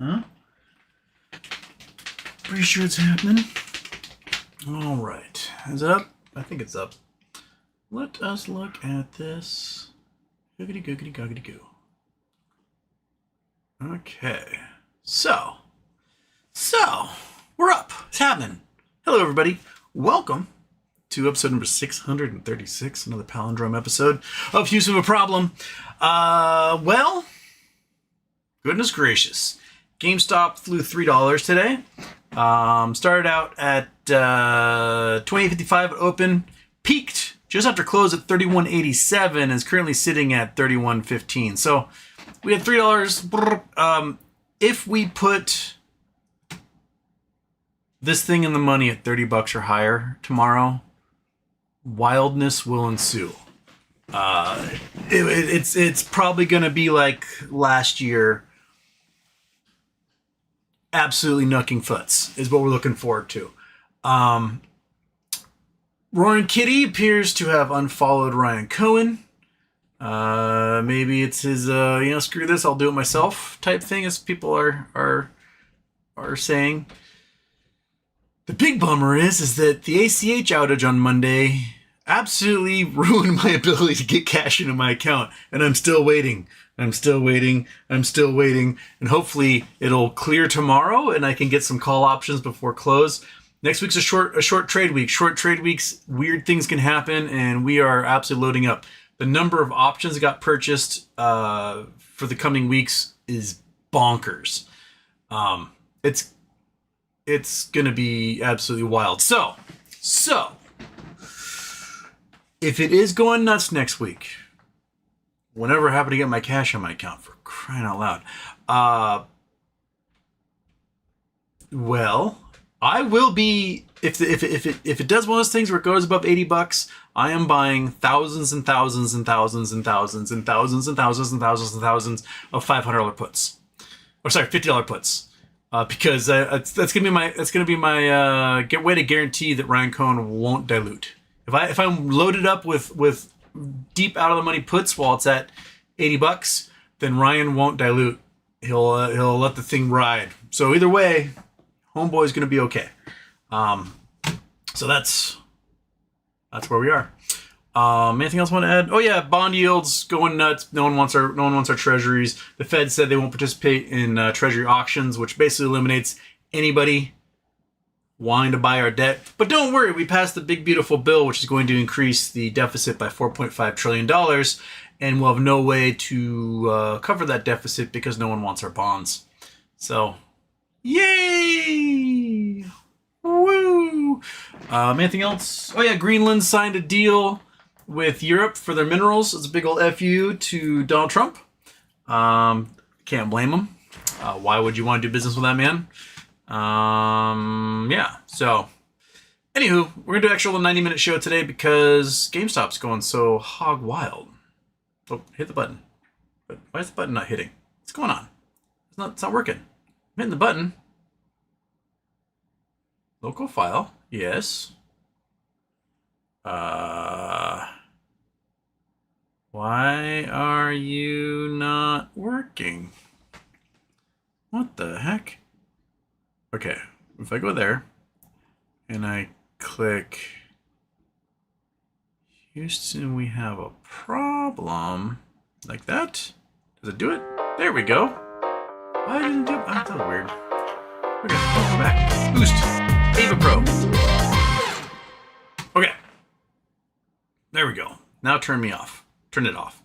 Huh? Pretty sure it's happening. All right. Is it up? I think it's up. Let us look at this. Googity googity googity goo. Okay. So, we're up. It's happening. Hello, everybody. Welcome to episode number 636, another palindrome episode of Houston with a Problem. Well, goodness gracious. GameStop flew $3 today. Started out at 28.55 open, peaked just after close at 31.87, and is currently sitting at 31.15. So we had $3. If we put this thing in the money at 30 bucks or higher tomorrow, wildness will ensue. It's probably going to be like last year. Absolutely knucking foots is what we're looking forward to. Roaring Kitty appears to have unfollowed Ryan Cohen. Maybe it's his, screw this, I'll do it myself type thing, as people are saying. The big bummer is that the ACH outage on Monday absolutely ruined my ability to get cash into my account, and I'm still waiting. And hopefully it'll clear tomorrow and I can get some call options before close. Next week's a short trade week. Short trade weeks, weird things can happen, and we are absolutely loading up. The number of options that got purchased for the coming weeks is bonkers. It's gonna be absolutely wild. So if it is going nuts next week, whenever I happen to get my cash on my account, for crying out loud, well, I will be, if it does one of those things where it goes above 80 bucks, I am buying thousands and thousands and thousands and thousands and thousands and thousands and thousands and thousands of $500 puts, or sorry, $50 puts, because that's gonna be my way to guarantee that Ryan Cohen won't dilute. If I'm loaded up with deep out of the money puts while it's at 80 bucks, then Ryan won't dilute. He'll let the thing ride. So either way, homeboy's gonna be okay. So that's where we are. Anything else I want to add? Oh yeah, bond yields going nuts. No one wants our treasuries. The Fed said they won't participate in treasury auctions, which basically eliminates anybody wanting to buy our debt. But don't worry, we passed the big beautiful bill, which is going to increase the deficit by $4.5 trillion, and we'll have no way to cover that deficit because no one wants our bonds. So, yay! Woo! Anything else? Oh yeah, Greenland signed a deal with Europe for their minerals. It's a big old FU to Donald Trump. Can't blame him. Why would you want to do business with that man? Yeah, so anywho, we're gonna do an extra little 90-minute show today because GameStop's going so hog wild. Oh, hit the button. But why is the button not hitting? What's going on? It's not working. I'm hitting the button. Local file, yes. Why are you not working? What the heck? Okay, if I go there and I click Houston, we have a problem. Like that? Does it do it? There we go. Why didn't it do it? Oh, that was weird. Okay, go back. Boost. Ava Pro. Okay. There we go. Now turn me off. Turn it off.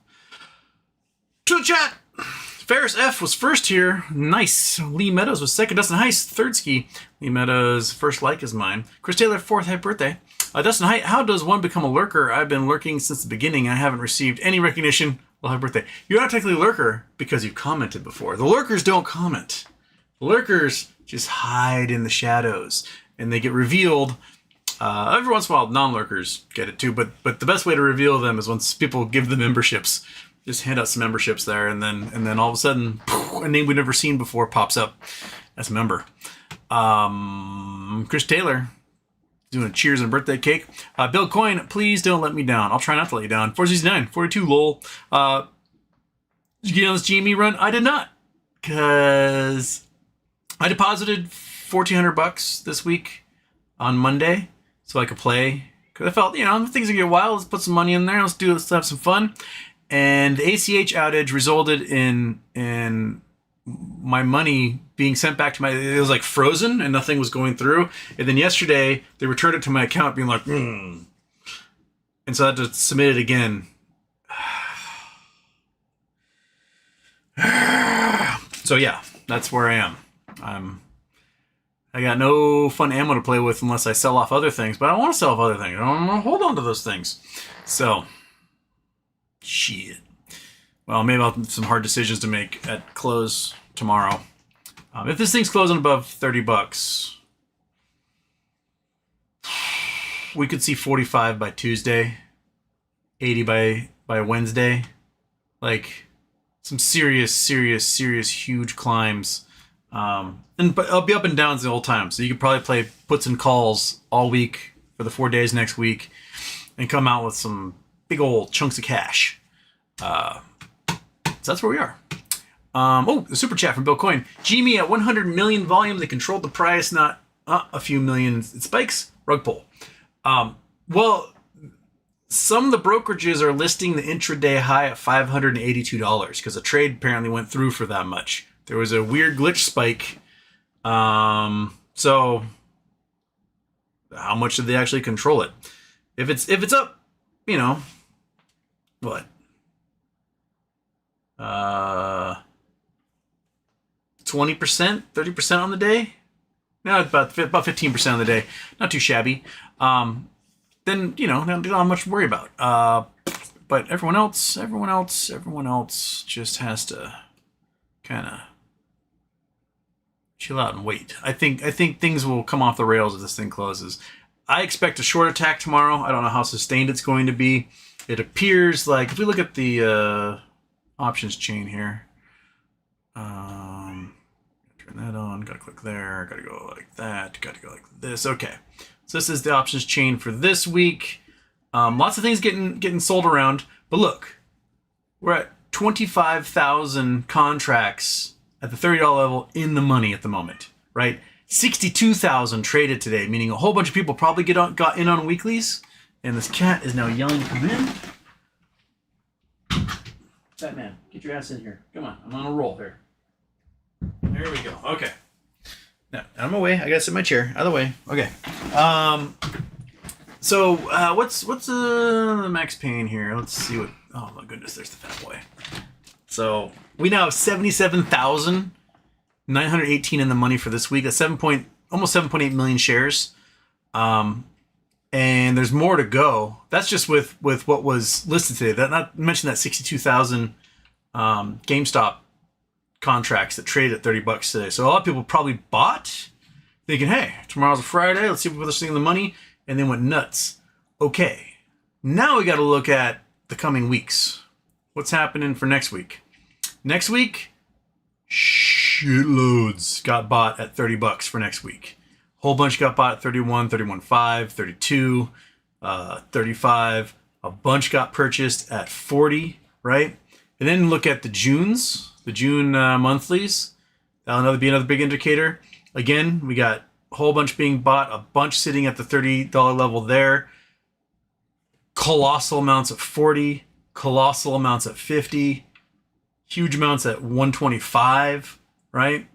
To the chat! Ferris F was first here. Nice. Lee Meadows was second. Dustin Heiss, third ski. Lee Meadows' first like is mine. Chris Taylor, fourth. Happy birthday. Dustin Heiss, how does one become a lurker? I've been lurking since the beginning. I haven't received any recognition. Well, happy birthday. You're not technically a lurker because you've commented before. The lurkers don't comment. The lurkers just hide in the shadows, and they get revealed. Every once in a while, non-lurkers get it too, but the best way to reveal them is once people give them memberships. Just hand out some memberships there, and then all of a sudden, a name we've never seen before pops up as a member. Chris Taylor doing a cheers and birthday cake. Bill Coin, please don't let me down. I'll try not to let you down. 469, 42, lol. Did you get on this GME run? I did not. because I deposited $1,400 this week on Monday so I could play. Because I felt, things are gonna get wild. Let's put some money in there. Let's have some fun. And the ACH outage resulted in my money being sent back to it was like frozen and nothing was going through. And then yesterday they returned it to my account being like, And so I had to submit it again. So yeah, that's where I am. I got no fun ammo to play with unless I sell off other things, but I don't want to sell off other things. I want to hold on to those things. So, shit. Well, maybe I'll have some hard decisions to make at close tomorrow. If this thing's closing above $30, we could see 45 by Tuesday, 80 by Wednesday. Like some serious, huge climbs. But I'll be up and downs the whole time. So you could probably play puts and calls all week for the 4 days next week and come out with some big old chunks of cash. So that's where we are. The super chat from Bill Coin. Gme at 100 million volume. They controlled the price, not a few million. It spikes. Rug pull. Well, some of the brokerages are listing the intraday high at $582 because a trade apparently went through for that much. There was a weird glitch spike. So how much did they actually control it? If it's up, what? 20%, 30% on the day? No, about 15% on the day. Not too shabby. Then, they don't have much to worry about. But everyone else just has to kind of chill out and wait. I think things will come off the rails if this thing closes. I expect a short attack tomorrow. I don't know how sustained it's going to be. It appears like, if we look at the options chain here, turn that on, gotta click there, gotta go like that, gotta go like this. Okay, so this is the options chain for this week. Lots of things getting sold around, but look, we're at 25,000 contracts at the $30 level in the money at the moment, right? 62,000 traded today, meaning a whole bunch of people probably got in on weeklies, and this cat is now yelling to come in. Batman, get your ass in here. Come on, I'm on a roll here. There we go. Okay. Now, out of my way. I gotta sit in my chair. Out of the way. Okay. So what's the max pain here? Let's see what. Oh my goodness, there's the fat boy. So we now have 77,918 in the money for this week. That's almost 7.8 million shares. And there's more to go. That's just with what was listed today. That not mention that 62,000 GameStop contracts that trade at $30 today. So a lot of people probably bought, thinking, "Hey, tomorrow's a Friday. Let's see if we're seeing the money," and then went nuts. Okay, now we got to look at the coming weeks. What's happening for next week? Next week, shitloads got bought at $30 for next week. Whole bunch got bought at 31, 31.5, 32, 35. A bunch got purchased at 40, right? And then look at the June monthlies. That'll be another big indicator. Again, we got a whole bunch being bought, a bunch sitting at the $30 level there. Colossal amounts at 40, colossal amounts at 50, huge amounts at 125, right?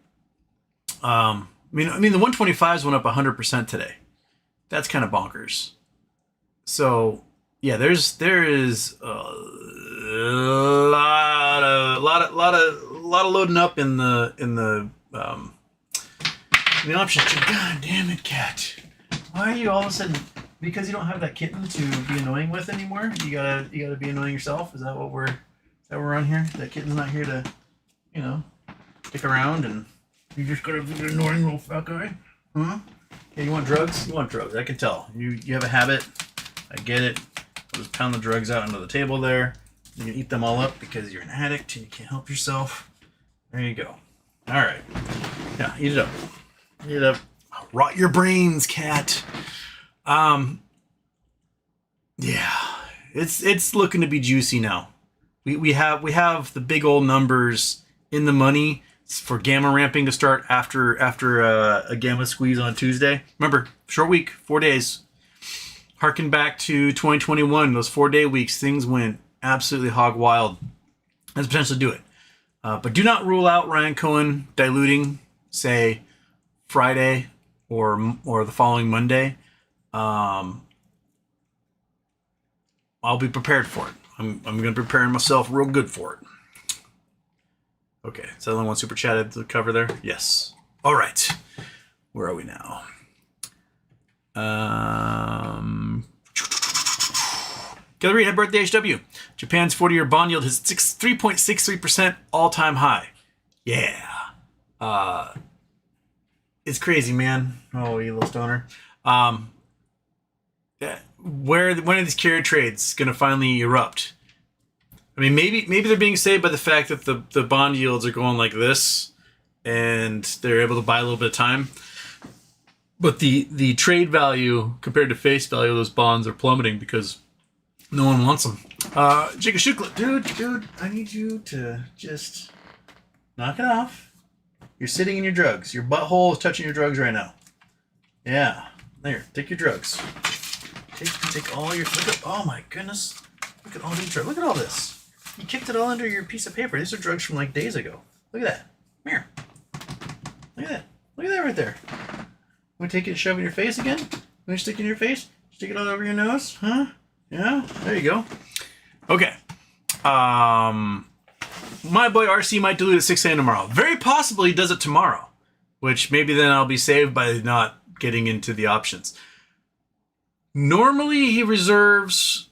I mean, the 125s went up 100% today. That's kind of bonkers. So yeah, there is a lot of loading up in the options. God damn it, cat! Why are you all of a sudden? Because you don't have that kitten to be annoying with anymore. You gotta be annoying yourself. Is that what we're on here? That kitten's not here to, stick around and. You just gotta be an annoying little fat guy? Huh? Yeah, you want drugs? You want drugs. I can tell. You have a habit. I get it. I'll just pound the drugs out onto the table there. You can eat them all up because you're an addict and you can't help yourself. There you go. Alright. Yeah, eat it up. Eat it up. Rot your brains, cat. Yeah. It's looking to be juicy now. We have the big old numbers in the money. for gamma ramping to start after a gamma squeeze on Tuesday. Remember, short week, 4 days. Harken back to 2021, those 4-day weeks, things went absolutely hog wild. Let's potentially do it. But do not rule out Ryan Cohen diluting, say, Friday or the following Monday. I'll be prepared for it. I'm going to prepare myself real good for it. Okay, is that the one super chatted to cover there? Yes. All right. Where are we now? Gather read, happy birthday, HW. Japan's 40-year bond yield has 3.63% all-time high. Yeah. It's crazy, man. Oh, you little stoner. When are these carry trades going to finally erupt? I mean, maybe they're being saved by the fact that the bond yields are going like this, and they're able to buy a little bit of time. But the trade value compared to face value of those bonds are plummeting because no one wants them. Jacob Shukla, dude, I need you to just knock it off. You're sitting in your drugs. Your butthole is touching your drugs right now. Yeah, there. Take your drugs. Take all your. Oh my goodness! Look at all these drugs. Look at all this. You kicked it all under your piece of paper. These are drugs from like days ago. Look at that. Come here. Look at that. Look at that right there. Want to take it and shove it in your face again? Want to stick it in your face? Stick it all over your nose? Huh? Yeah? There you go. Okay. My boy RC might dilute at 6 a.m. tomorrow. Very possibly he does it tomorrow. Which maybe then I'll be saved by not getting into the options. Normally he reserves...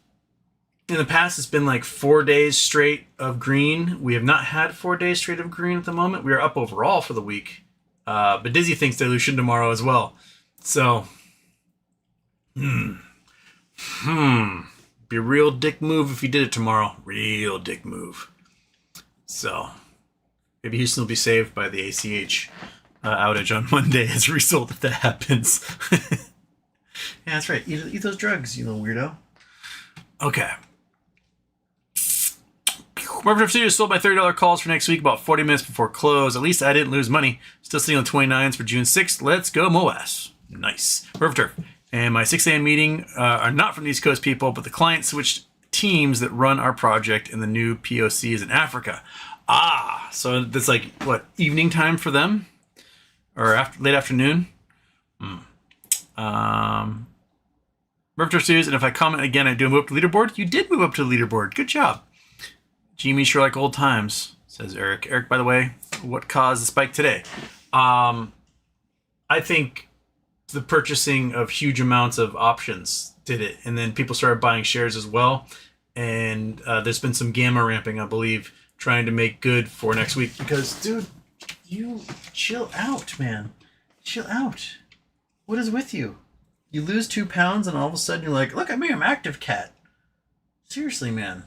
In the past, it's been like 4 days straight of green. We have not had 4 days straight of green at the moment. We are up overall for the week. But Dizzy thinks dilution tomorrow as well. So, be a real dick move if he did it tomorrow. Real dick move. So, maybe Houston will be saved by the ACH outage on Monday as a result if that happens. Yeah, that's right. Eat those drugs, you little weirdo. Okay. Murphy Studios sold my $30 calls for next week about 40 minutes before close. At least I didn't lose money. Still sitting on 29s for June 6th. Let's go, MOAS. Nice. Murphy Turf. And my 6 a.m. meeting are not from the East Coast people, but the client switched teams that run our project, and the new POC is in Africa. So that's like, what, evening time for them? Or late afternoon? Murphy Turf Studios, and if I comment again, I do move up to leaderboard. You did move up to the leaderboard. Good job. Jimmy sure like old times, says Eric. Eric, by the way, what caused the spike today? I think the purchasing of huge amounts of options did it. And then people started buying shares as well. And there's been some gamma ramping, I believe, trying to make good for next week. Because, dude, you chill out, man. Chill out. What is with you? You lose 2 pounds and all of a sudden you're like, look at me, I'm active cat. Seriously, man.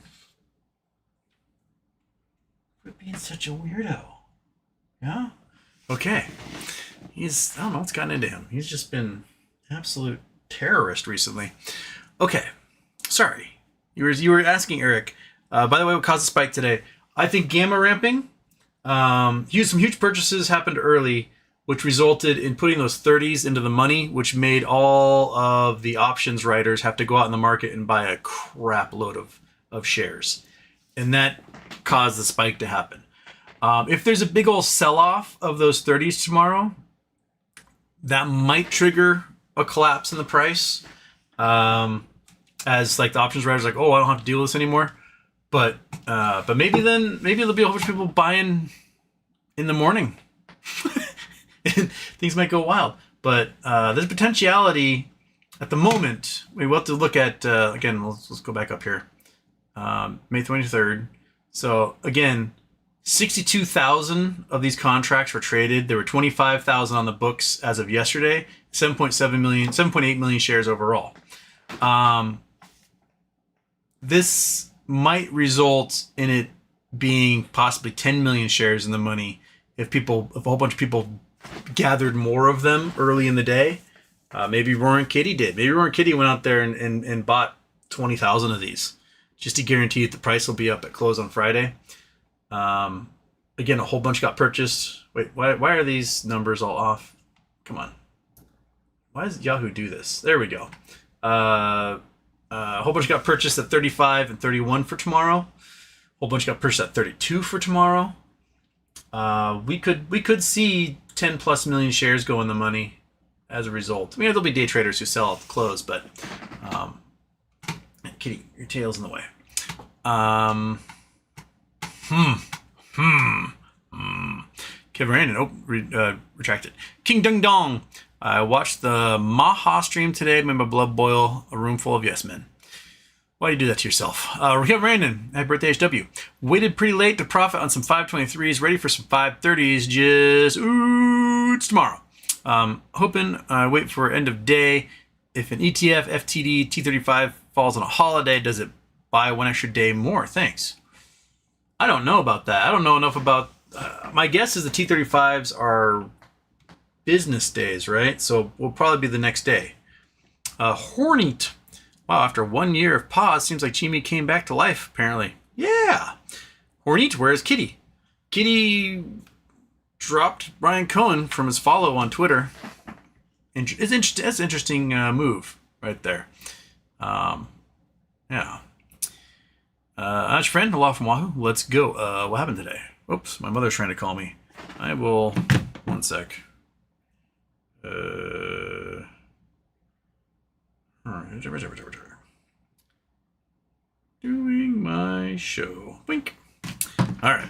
Quit being such a weirdo. Yeah? Okay. I don't know what's gotten into him. He's just been absolute terrorist recently. Okay. Sorry. You were asking Eric. By the way, what caused the spike today? I think gamma ramping. Some huge purchases happened early, which resulted in putting those 30s into the money, which made all of the options writers have to go out in the market and buy a crap load of shares. And that caused the spike to happen. If there's a big old sell-off of those 30s tomorrow, that might trigger a collapse in the price. As like the options writers like, oh, I don't have to deal with this anymore. But maybe there'll be a whole bunch of people buying in the morning. And things might go wild. But there's potentiality at the moment. We'll have to look at, again, let's go back up here. May 23rd. So again, 62,000 of these contracts were traded. There were 25,000 on the books as of yesterday. 7.8 million shares overall. This might result in it being possibly 10 million shares in the money if a whole bunch of people gathered more of them early in the day. Maybe Roaring Kitty did. Maybe Roaring Kitty went out there and bought 20,000 of these just to guarantee that the price will be up at close on Friday. Again, a whole bunch got purchased. Wait, why are these numbers all off? Come on. Why does Yahoo do this? There we go. A whole bunch got purchased at 35 and 31 for tomorrow. A whole bunch got purchased at 32 for tomorrow. We could see 10 plus million shares go in the money as a result. I mean, there'll be day traders who sell at the close, but Kitty, your tail's in the way. Kevin Randon, retracted. King Dung Dong. I watched the Maha stream today, made my blood boil, a room full of yes men. Why do you do that to yourself? Kevin Randon, happy birthday HW. Waited pretty late to profit on some 523s, ready for some 530s, just it's tomorrow. Hoping I wait for end of day. If an ETF, FTD, T35 falls on a holiday, does it buy one extra day more? Thanks. I don't know about that. I don't know enough about... my guess is the T35s are business days, right? So will probably be the next day. Horneat. Wow, after 1 year of pause, seems like Jimmy came back to life, apparently. Yeah. Horneat, where's Kitty? Kitty dropped Ryan Cohen from his follow on Twitter. It's interesting. That's an interesting move right there. Yeah. That's your friend, Aloha from Wahoo. Let's go. What happened today? Oops, my mother's trying to call me. I will... One sec. Doing my show. Wink. All right.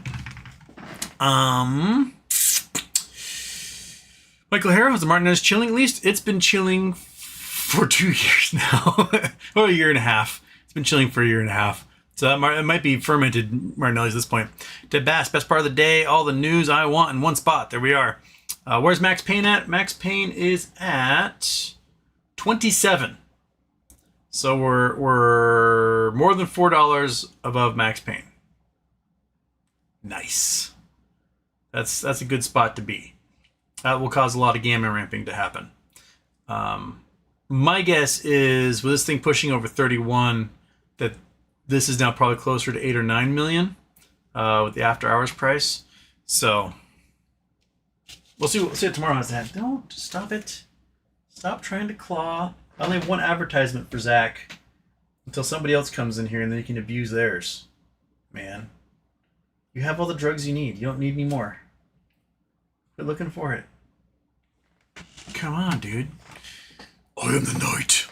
Michael Harrow, is the Martinez chilling at least? It's been chilling for 2 years now. Or a year and a half. It's been chilling for a year and a half. So it might be fermented Martinelli's at this point. Ted Bass, best part of the day, all the news I want in one spot. There we are. Where's Max Payne at? Max Payne is at 27. So we're more than $4 above Max Payne. Nice. That's a good spot to be. That will cause a lot of gamma ramping to happen. My guess is with this thing pushing over 31, that this is now probably closer to 8 or 9 million with the after hours price. So we'll see what tomorrow has to happen. Don't stop it. Stop trying to claw. I only have one advertisement for Zach until somebody else comes in here and then you can abuse theirs. Man, you have all the drugs you need. You don't need any more. Quit looking for it. Come on, dude. I am the night.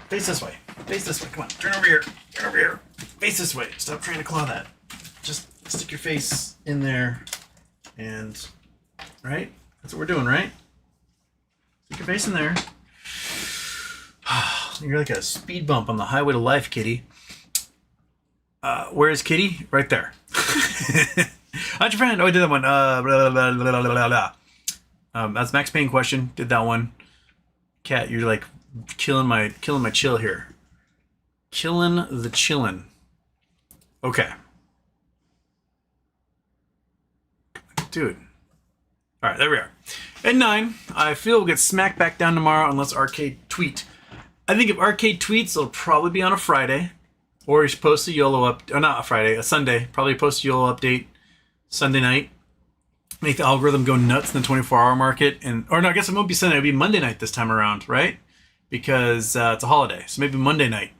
Face this way. Face this way. Come on. Turn over here. Turn over here. Face this way. Stop trying to claw that. Just stick your face in there. And, right? That's what we're doing, right? Stick your face in there. You're like a speed bump on the highway to life, Kitty. Where is Kitty? Right there. How's your friend? Oh, I did that one. That's Max Payne question. Did that one. Cat, you're like killing my chill here. Killing the chillin'. Okay. Dude. Alright, there we are. At 9, I feel we'll get smacked back down tomorrow unless Arcade tweet. I think if Arcade tweets, it'll probably be on a Friday. Or he's post a YOLO up, or not a Friday, a Sunday. Probably post a YOLO update Sunday night. Make the algorithm go nuts in the 24-hour market. Or no, I guess it won't be Sunday. It'll be Monday night this time around, right? Because it's a holiday. So maybe Monday night.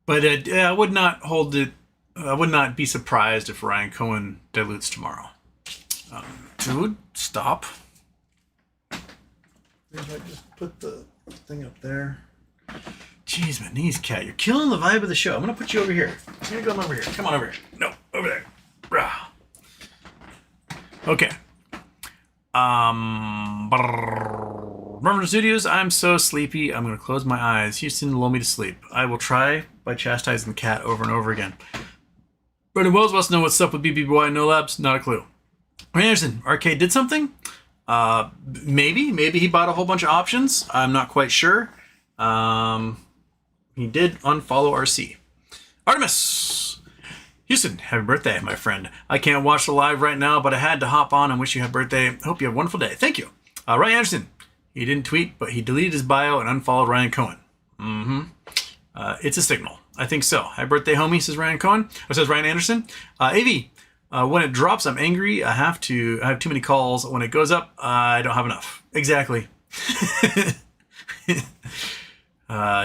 But I would not hold it. I would not be surprised if Ryan Cohen dilutes tomorrow. Dude, stop. If I just put the thing up there. Jeez, my knees, Cat. You're killing the vibe of the show. I'm going to put you over here. I'm going to go over here. Come on over here. No, over there. Rah. Okay. Remember Studios, I'm so sleepy. I'm going to close my eyes. Houston, lull me to sleep. I will try by chastising the cat over and over again. Brendan Wells wants to know what's up with BBBY No Labs. Not a clue. Anderson, Arcade did something? Maybe he bought a whole bunch of options. I'm not quite sure. He did unfollow RC. Artemis! Houston, happy birthday, my friend. I can't watch the live right now, but I had to hop on and wish you a happy birthday. Hope you have a wonderful day. Thank you. Ryan Anderson, he didn't tweet, but he deleted his bio and unfollowed Ryan Cohen. it's a signal. I think so. Happy birthday, homie, says Ryan Cohen. Or says Ryan Anderson. AV, when it drops, I'm angry. I have too many calls. When it goes up, I don't have enough. Exactly.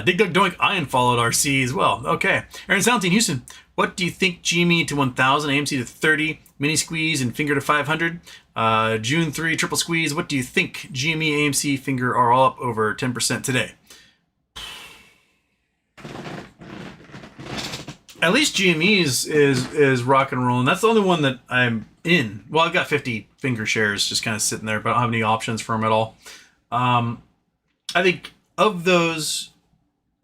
Dig Dug Doink, I unfollowed RC as well. Okay. Aaron Salentine, Houston. What do you think GME to 1,000, AMC to 30, mini squeeze and finger to 500? June 3, triple squeeze. What do you think? GME, AMC, finger are all up over 10% today. At least GME is rock and rolling. That's the only one that I'm in. Well, I've got 50 finger shares just kind of sitting there, but I don't have any options for them at all. I think of those,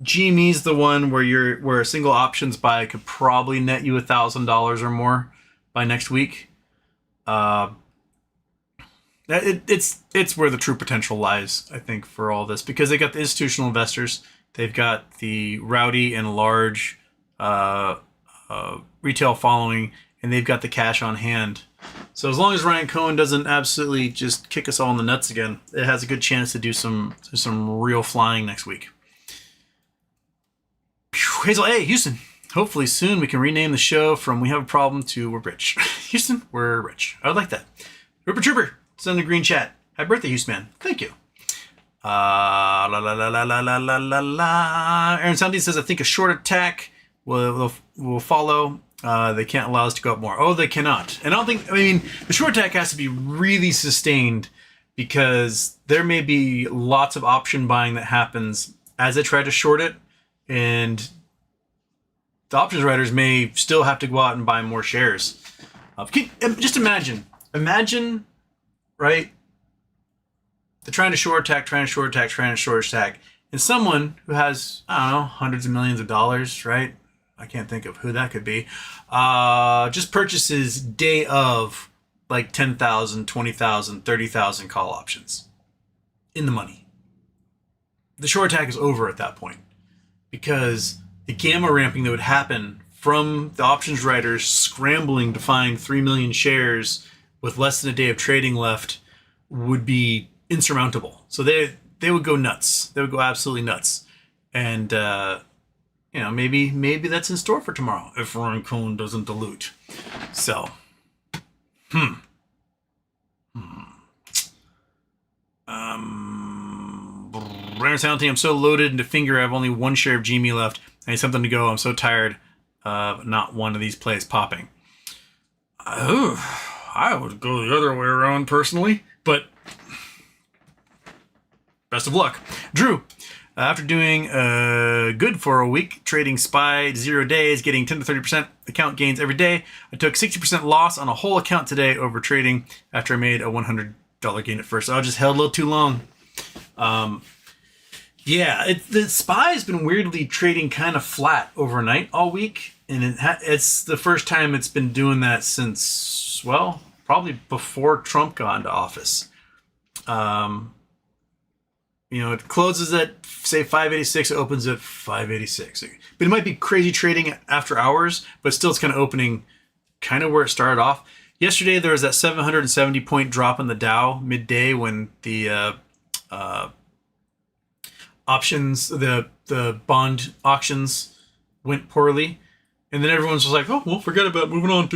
GME's the one where a single options buy could probably net you $1,000 or more by next week. It's where the true potential lies, I think, for all this, because they got the institutional investors, they've got the rowdy and large retail following, and they've got the cash on hand. So as long as Ryan Cohen doesn't absolutely just kick us all in the nuts again, it has a good chance to do some real flying next week. Hazel A, Houston. Hopefully soon we can rename the show from We Have a Problem to We're Rich. Houston, we're rich. I would like that. Ripper Trooper, send a green chat. Happy birthday, Houston man. Thank you. La la la la la la la la la. Aaron Sandy says, I think a short attack will follow. They can't allow us to go up more. Oh, they cannot. And I mean, the short attack has to be really sustained, because there may be lots of option buying that happens as they try to short it, and the options writers may still have to go out and buy more shares. Just imagine, right? They're trying to short attack, and someone who has, I don't know, hundreds of millions of dollars, right? I can't think of who that could be. Just purchases day of like 10,000, 20,000, 30,000 call options in the money. The short attack is over at that point, because the gamma ramping that would happen from the options writers scrambling to find 3 million shares with less than a day of trading left would be insurmountable. So they would go nuts. They would go absolutely nuts. And maybe that's in store for tomorrow if Ryan Cohen doesn't dilute. So, Brandon Salentine, I'm so loaded into finger. I have only one share of GME left. I need something to go. I'm so tired of not one of these plays popping. I would go the other way around personally, but best of luck. Drew, after doing good for a week, trading SPY 0 days, getting 10 to 30% account gains every day, I took 60% loss on a whole account today over trading after I made a $100 gain at first. I just held a little too long. The SPY has been weirdly trading kind of flat overnight all week, and it's the first time it's been doing that since, well, probably before Trump got into office. It closes at, say, 586, it opens at 586. But it might be crazy trading after hours, but still it's kind of opening kind of where it started off. Yesterday, there was that 770-point drop in the Dow midday when the options, the bond auctions went poorly. And then everyone's just like, oh, well, forget about it, moving on.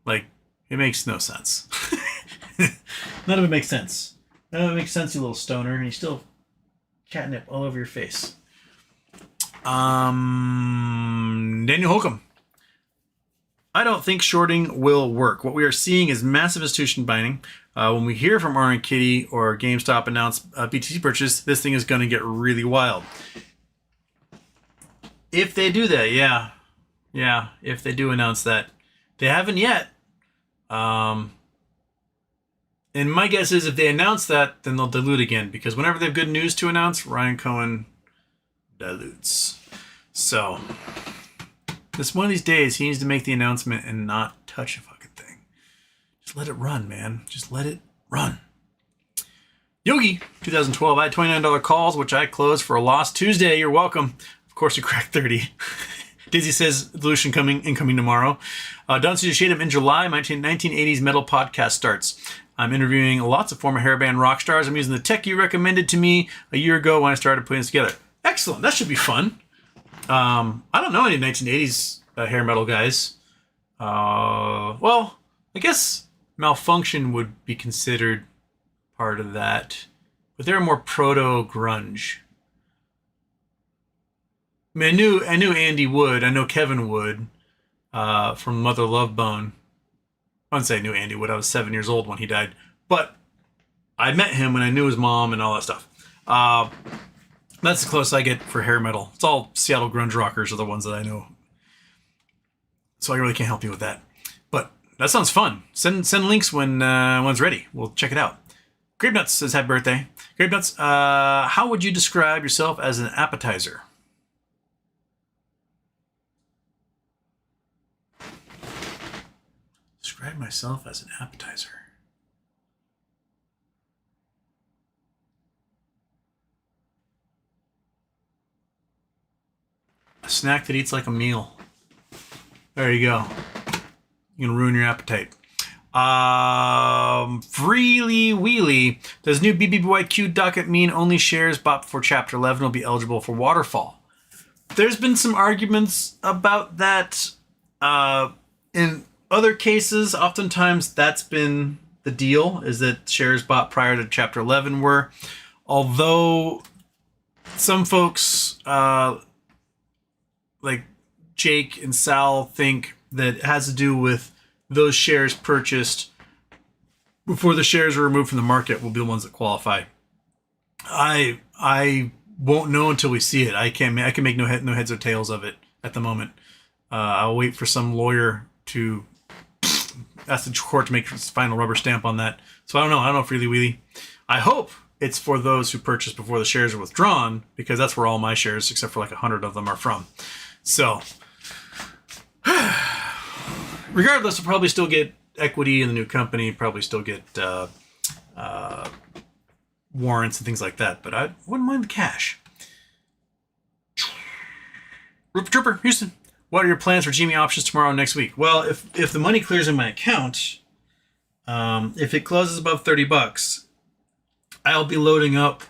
Like, it makes no sense. None of it makes sense. None of it makes sense, you little stoner, and you still catnip all over your face. Daniel Holcomb. I don't think shorting will work. What we are seeing is massive institution buying. When we hear from Argh and Kitty or GameStop announce BTC purchase, this thing is going to get really wild. If they do that, yeah, if they do announce that. They haven't yet. And my guess is if they announce that, then they'll dilute again, because whenever they have good news to announce, Ryan Cohen dilutes. So, this one of these days, he needs to make the announcement and not touch a fucking thing. Just let it run, man. Just let it run. Yogi, 2012, I had $29 calls, which I closed for a loss Tuesday. You're welcome. Of course, you cracked 30. Daisy says, dilution incoming tomorrow. Don C. Shadem in July, 1980s metal podcast starts. I'm interviewing lots of former hairband rock stars. I'm using the tech you recommended to me a year ago when I started putting this together. Excellent. That should be fun. I don't know any 1980s hair metal guys. Well, I guess Malfunction would be considered part of that, but they're more proto-grunge. I mean, I knew Andy Wood. I know Kevin Wood from Mother Love Bone. I wouldn't say I knew Andy Wood. I was 7 years old when he died. But I met him and I knew his mom and all that stuff. That's the closest I get for hair metal. It's all Seattle grunge rockers are the ones that I know. So I really can't help you with that. But that sounds fun. Send links when it's ready. We'll check it out. Grape Nuts says happy birthday. Grape Nuts, how would you describe yourself as an appetizer? Describe myself as an appetizer. A snack that eats like a meal. There you go. You're gonna ruin your appetite. Freely Wheelie. Does new BBBY Q docket mean only shares bought before Chapter 11 will be eligible for waterfall? There's been some arguments about that. In other cases, oftentimes that's been the deal, is that shares bought prior to Chapter 11 were. Although some folks, like Jake and Sal, think that it has to do with those shares purchased before the shares were removed from the market will be the ones that qualify. I won't know until we see it. I can make no heads or tails of it at the moment. I'll wait for some lawyer to ask the court to make its final rubber stamp on that. So I don't know, Freely Wheelie. I hope it's for those who purchased before the shares are withdrawn, because that's where all my shares, except for like 100 of them, are from. So regardless, I'll probably still get equity in the new company, probably still get warrants and things like that, but I wouldn't mind the cash. Rupert Trooper, Houston, what are your plans for GME options tomorrow and next week? Well, if the money clears in my account, if it closes above $30, I'll be loading up.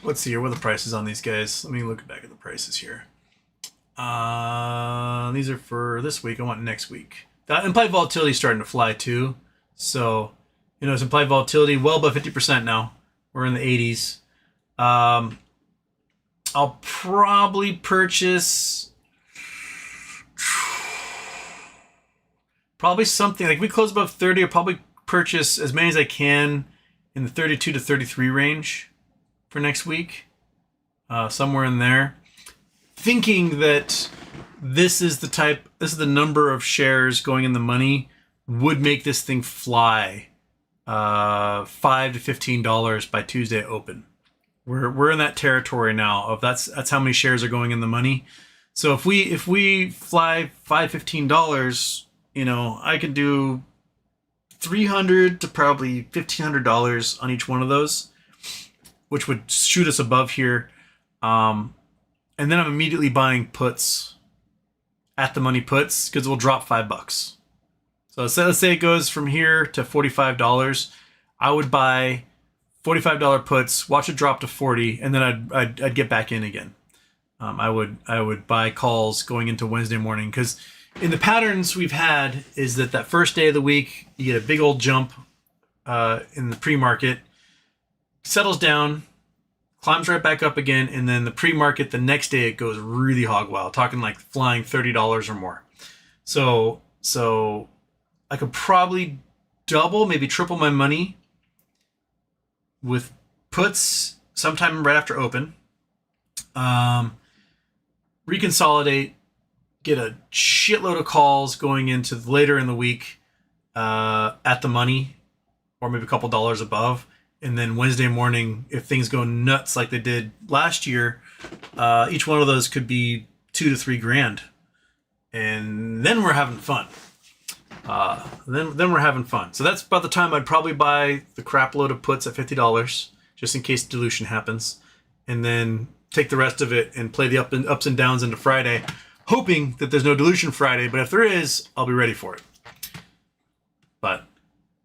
Let's see here, what are the prices on these guys? Let me look back at the prices here. These are for this week. I want next week. That implied volatility is starting to fly too. So, it's implied volatility well above 50% now. We're in the 80s. I'll probably purchase something like, we close above 30. I'll probably purchase as many as I can in the 32 to 33 range for next week. Somewhere in there. Thinking that this is the number of shares going in the money would make this thing fly $5 to $15 by Tuesday open. We're in that territory now of that's how many shares are going in the money. So if we fly $15, I could do $300 to probably $1,500 on each one of those, which would shoot us above here. And then I'm immediately buying puts at the money puts, because it will drop $5. So let's say it goes from here to $45. I would buy $45 puts, watch it drop to 40, and then I'd get back in again. I would buy calls going into Wednesday morning, because in the patterns we've had is that first day of the week you get a big old jump in the pre-market, settles down, climbs right back up again, and then the pre-market the next day it goes really hog wild, talking like flying $30 or more. So I could probably double, maybe triple my money with puts sometime right after open. Reconsolidate, get a shitload of calls going into later in the week at the money, or maybe a couple dollars above. And then Wednesday morning, if things go nuts like they did last year, each one of those could be $2 to $3 grand. And then we're having fun. Then we're having fun. So that's about the time I'd probably buy the crap load of puts at $50, just in case dilution happens. And then take the rest of it and play the ups and downs into Friday, hoping that there's no dilution Friday. But if there is, I'll be ready for it. But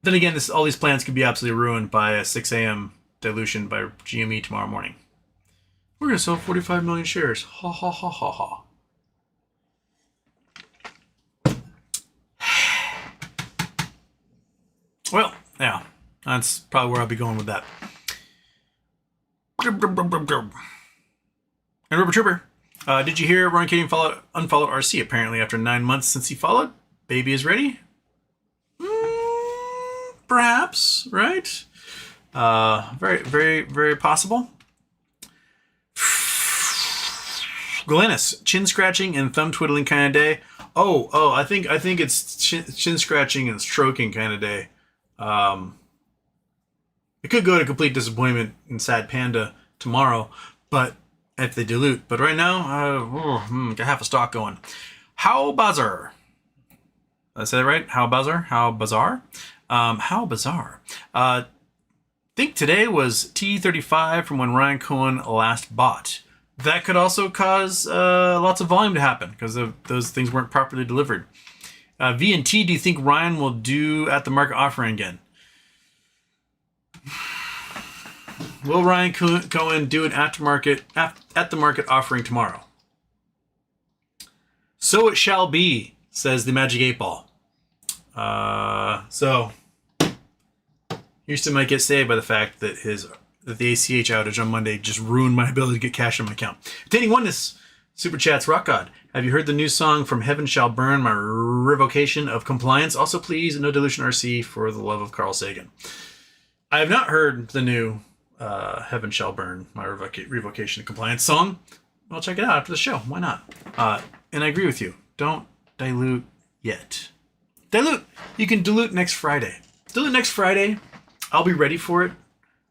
Then again, all these plans could be absolutely ruined by a 6 a.m. dilution by GME tomorrow morning. We're going to sell 45 million shares. Ha ha ha ha ha. Well, yeah, that's probably where I'll be going with that. And Rubber Trooper, did you hear Ryan Cohen unfollowed RC apparently after 9 months since he followed? Baby is ready? Perhaps, right? Very, very, very possible. Glennis, chin scratching and thumb twiddling kind of day. Oh, I think it's chin scratching and stroking kind of day. It could go to complete disappointment and sad panda tomorrow, but if they dilute. But right now, got half a stock going. How bizarre? Did I say that right? How bizarre? How bizarre? How bizarre? Think today was T35 from when Ryan Cohen last bought. That could also cause lots of volume to happen because those things weren't properly delivered. V and T, do you think Ryan will do at the market offering again? Will Ryan Cohen do an at the market offering tomorrow? So it shall be, says the Magic 8 Ball. So Houston might get saved by the fact that the ACH outage on Monday just ruined my ability to get cash in my account. Attaining Oneness, Super Chats, Rock God. Have you heard the new song From Heaven Shall Burn, My Revocation of Compliance? Also, please, no dilution RC for the love of Carl Sagan. I have not heard the new Heaven Shall Burn, My Revocation of Compliance song. I'll check it out after the show. Why not? And I agree with you. Don't dilute yet. Dilute! You can dilute next Friday. Dilute next Friday. I'll be ready for it.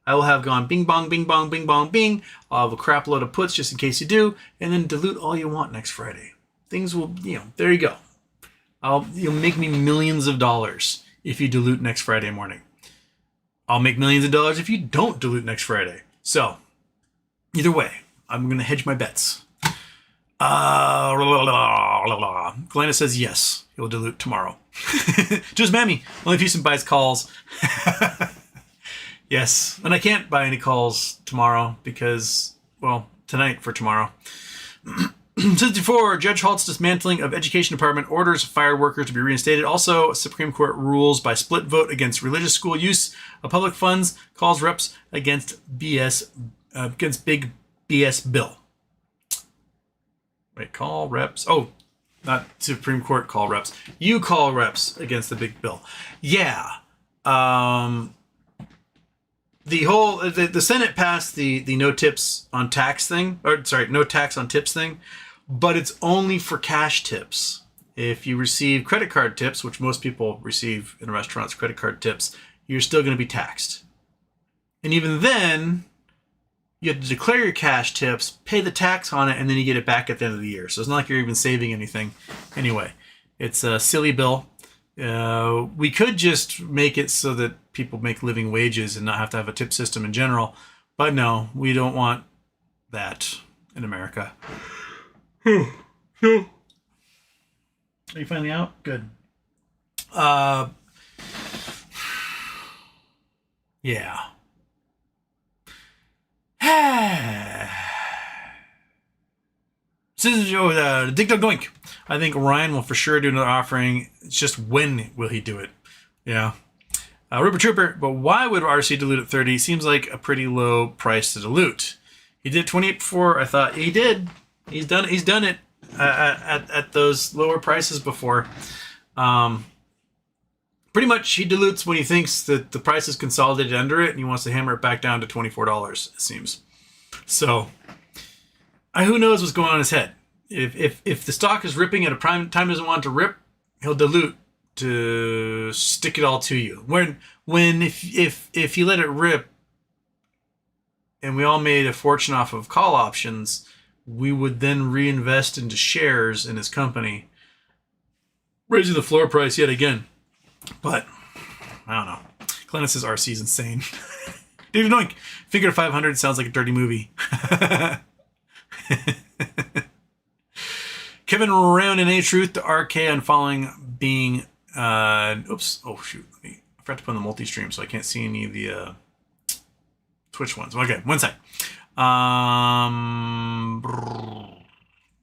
I will have gone bing bong, bing bong, bing bong, bing. I'll have a crap load of puts just in case you do, and then dilute all you want next Friday. Things will, there you go. You'll make me millions of dollars if you dilute next Friday morning. I'll make millions of dollars if you don't dilute next Friday. So, either way, I'm going to hedge my bets. Glenna says yes, he'll dilute tomorrow. Just mammy. Only if Houston buys calls. Yes, and I can't buy any calls tomorrow because, well, tonight for tomorrow. 64, Judge halts dismantling of Education Department, orders fire workers to be reinstated. Also, Supreme Court rules by split vote against religious school use of public funds, calls reps against big BS bill. Wait, call reps. Oh, not Supreme Court call reps. You call reps against the big bill. Yeah. The Senate passed the no tips on tax thing, no tax on tips thing, but it's only for cash tips. If you receive credit card tips, which most people receive in restaurants, credit card tips, you're still going to be taxed. And even then, you have to declare your cash tips, pay the tax on it, and then you get it back at the end of the year. So it's not like you're even saving anything. Anyway, it's a silly bill. We could just make it so that people make living wages and not have to have a tip system in general. But no, we don't want that in America. Are you finally out? Good. Yeah. Dick Dog Doink. I think Ryan will for sure do another offering. It's just when will he do it? Yeah. Ripper Trooper, but why would RC dilute at 30? Seems like a pretty low price to dilute. He did 28 before. I thought he did. He's done it at those lower prices before. Pretty much he dilutes when he thinks that the price is consolidated under it and he wants to hammer it back down to $24, it seems. So, who knows what's going on in his head. If the stock is ripping at a prime time doesn't want it to rip, he'll dilute to stick it all to you. If you let it rip and we all made a fortune off of call options, we would then reinvest into shares in his company, raising the floor price yet again. But I don't know. Glennis says RC's insane. David Noink, figure 500 sounds like a dirty movie. Kevin Round in A Truth, the RK on following being I forgot forgot to put on the multi-stream, so I can't see any of the Twitch ones. Okay, one sec.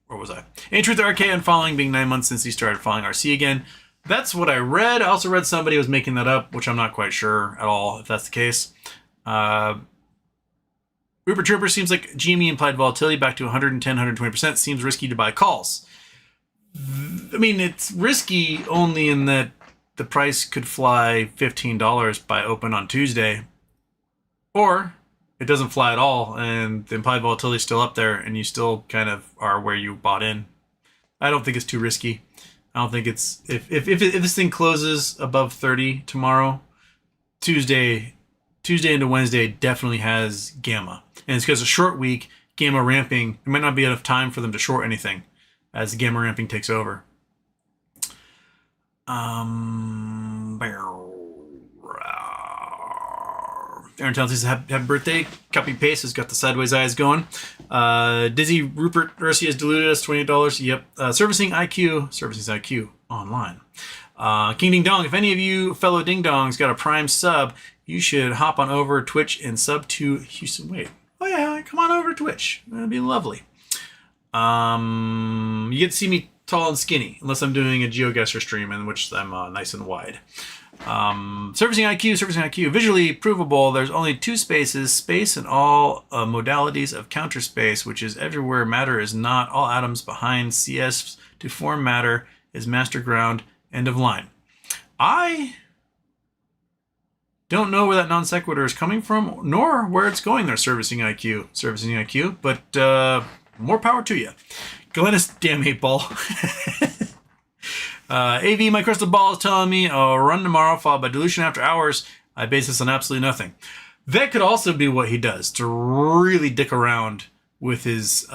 Where was I? In truth, RK unfollowing being 9 months since he started following RC again. That's what I read. I also read somebody was making that up, which I'm not quite sure at all if that's the case. Rupert Trooper seems like GME implied volatility back to 110, 120%. Seems risky to buy calls. I mean, it's risky only in that the price could fly $15 by open on Tuesday. Or it doesn't fly at all and the implied volatility is still up there and you still kind of are where you bought in. I don't think it's too risky. I don't think it's... If this thing closes above 30 tomorrow, Tuesday into Wednesday definitely has gamma. And it's because a short week, gamma ramping, there might not be enough time for them to short anything as the gamma ramping takes over. Aaron tells us happy birthday. Copy paste has got the sideways eyes going. Dizzy Rupert Ursi has diluted us $28. Yep. Servicing IQ online. King Ding Dong, if any of you fellow Ding Dongs got a Prime sub, you should hop on over Twitch and sub to Houston. Wait. Oh yeah, come on over to Twitch. That'd be lovely. You get to see me tall and skinny, unless I'm doing a GeoGuessr stream in which I'm nice and wide. Servicing IQ, visually provable. There's only two spaces, space and all modalities of counter space, which is everywhere matter is not. All atoms behind CS to form matter is master ground. End of line. I don't know where that non sequitur is coming from, nor where it's going there, servicing IQ, but more power to you. Glennis, damn 8-ball. AV, my crystal ball is telling me a run tomorrow followed by dilution after hours. I base this on absolutely nothing. That could also be what he does to really dick around with his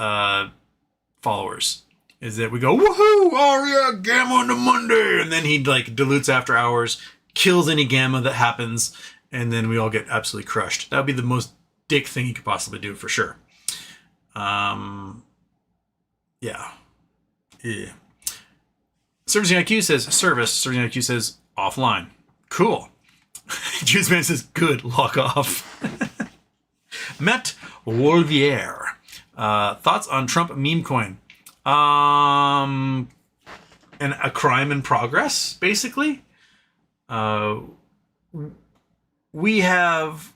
followers. Is that we go, woohoo, oh yeah, gamma on the Monday. And then he like dilutes after hours, kills any gamma that happens, and then we all get absolutely crushed. That would be the most dick thing he could possibly do for sure. Yeah. Servicing IQ says service. Servicing IQ says offline. Cool. Juice Man says good. Lock off. Matt Wolvier. Thoughts on Trump meme coin? And a crime in progress, basically. We have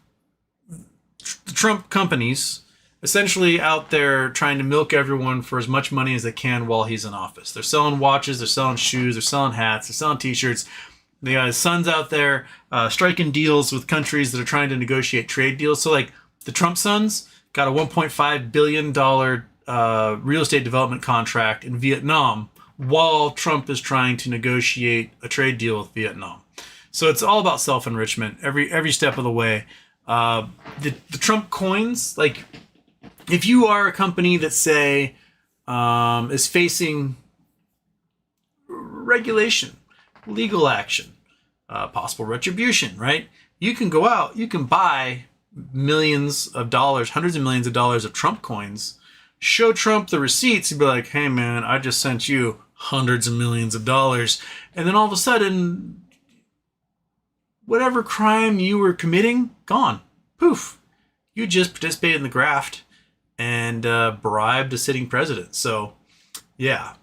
the Trump companies essentially out there trying to milk everyone for as much money as they can while he's in office. They're selling watches, they're selling shoes, they're selling hats, they're selling t-shirts. They got his sons out there striking deals with countries that are trying to negotiate trade deals. So like the Trump sons got a $1.5 billion real estate development contract in Vietnam while Trump is trying to negotiate a trade deal with Vietnam. So it's all about self-enrichment every step of the way. The Trump coins, like, if you are a company that, say, is facing regulation, legal action, possible retribution, right? You can go out, you can buy millions of dollars, hundreds of millions of dollars of Trump coins, show Trump the receipts, and be like, hey, man, I just sent you hundreds of millions of dollars. And then all of a sudden, whatever crime you were committing, gone. Poof. You just participated in the graft and bribed a sitting president. So, yeah.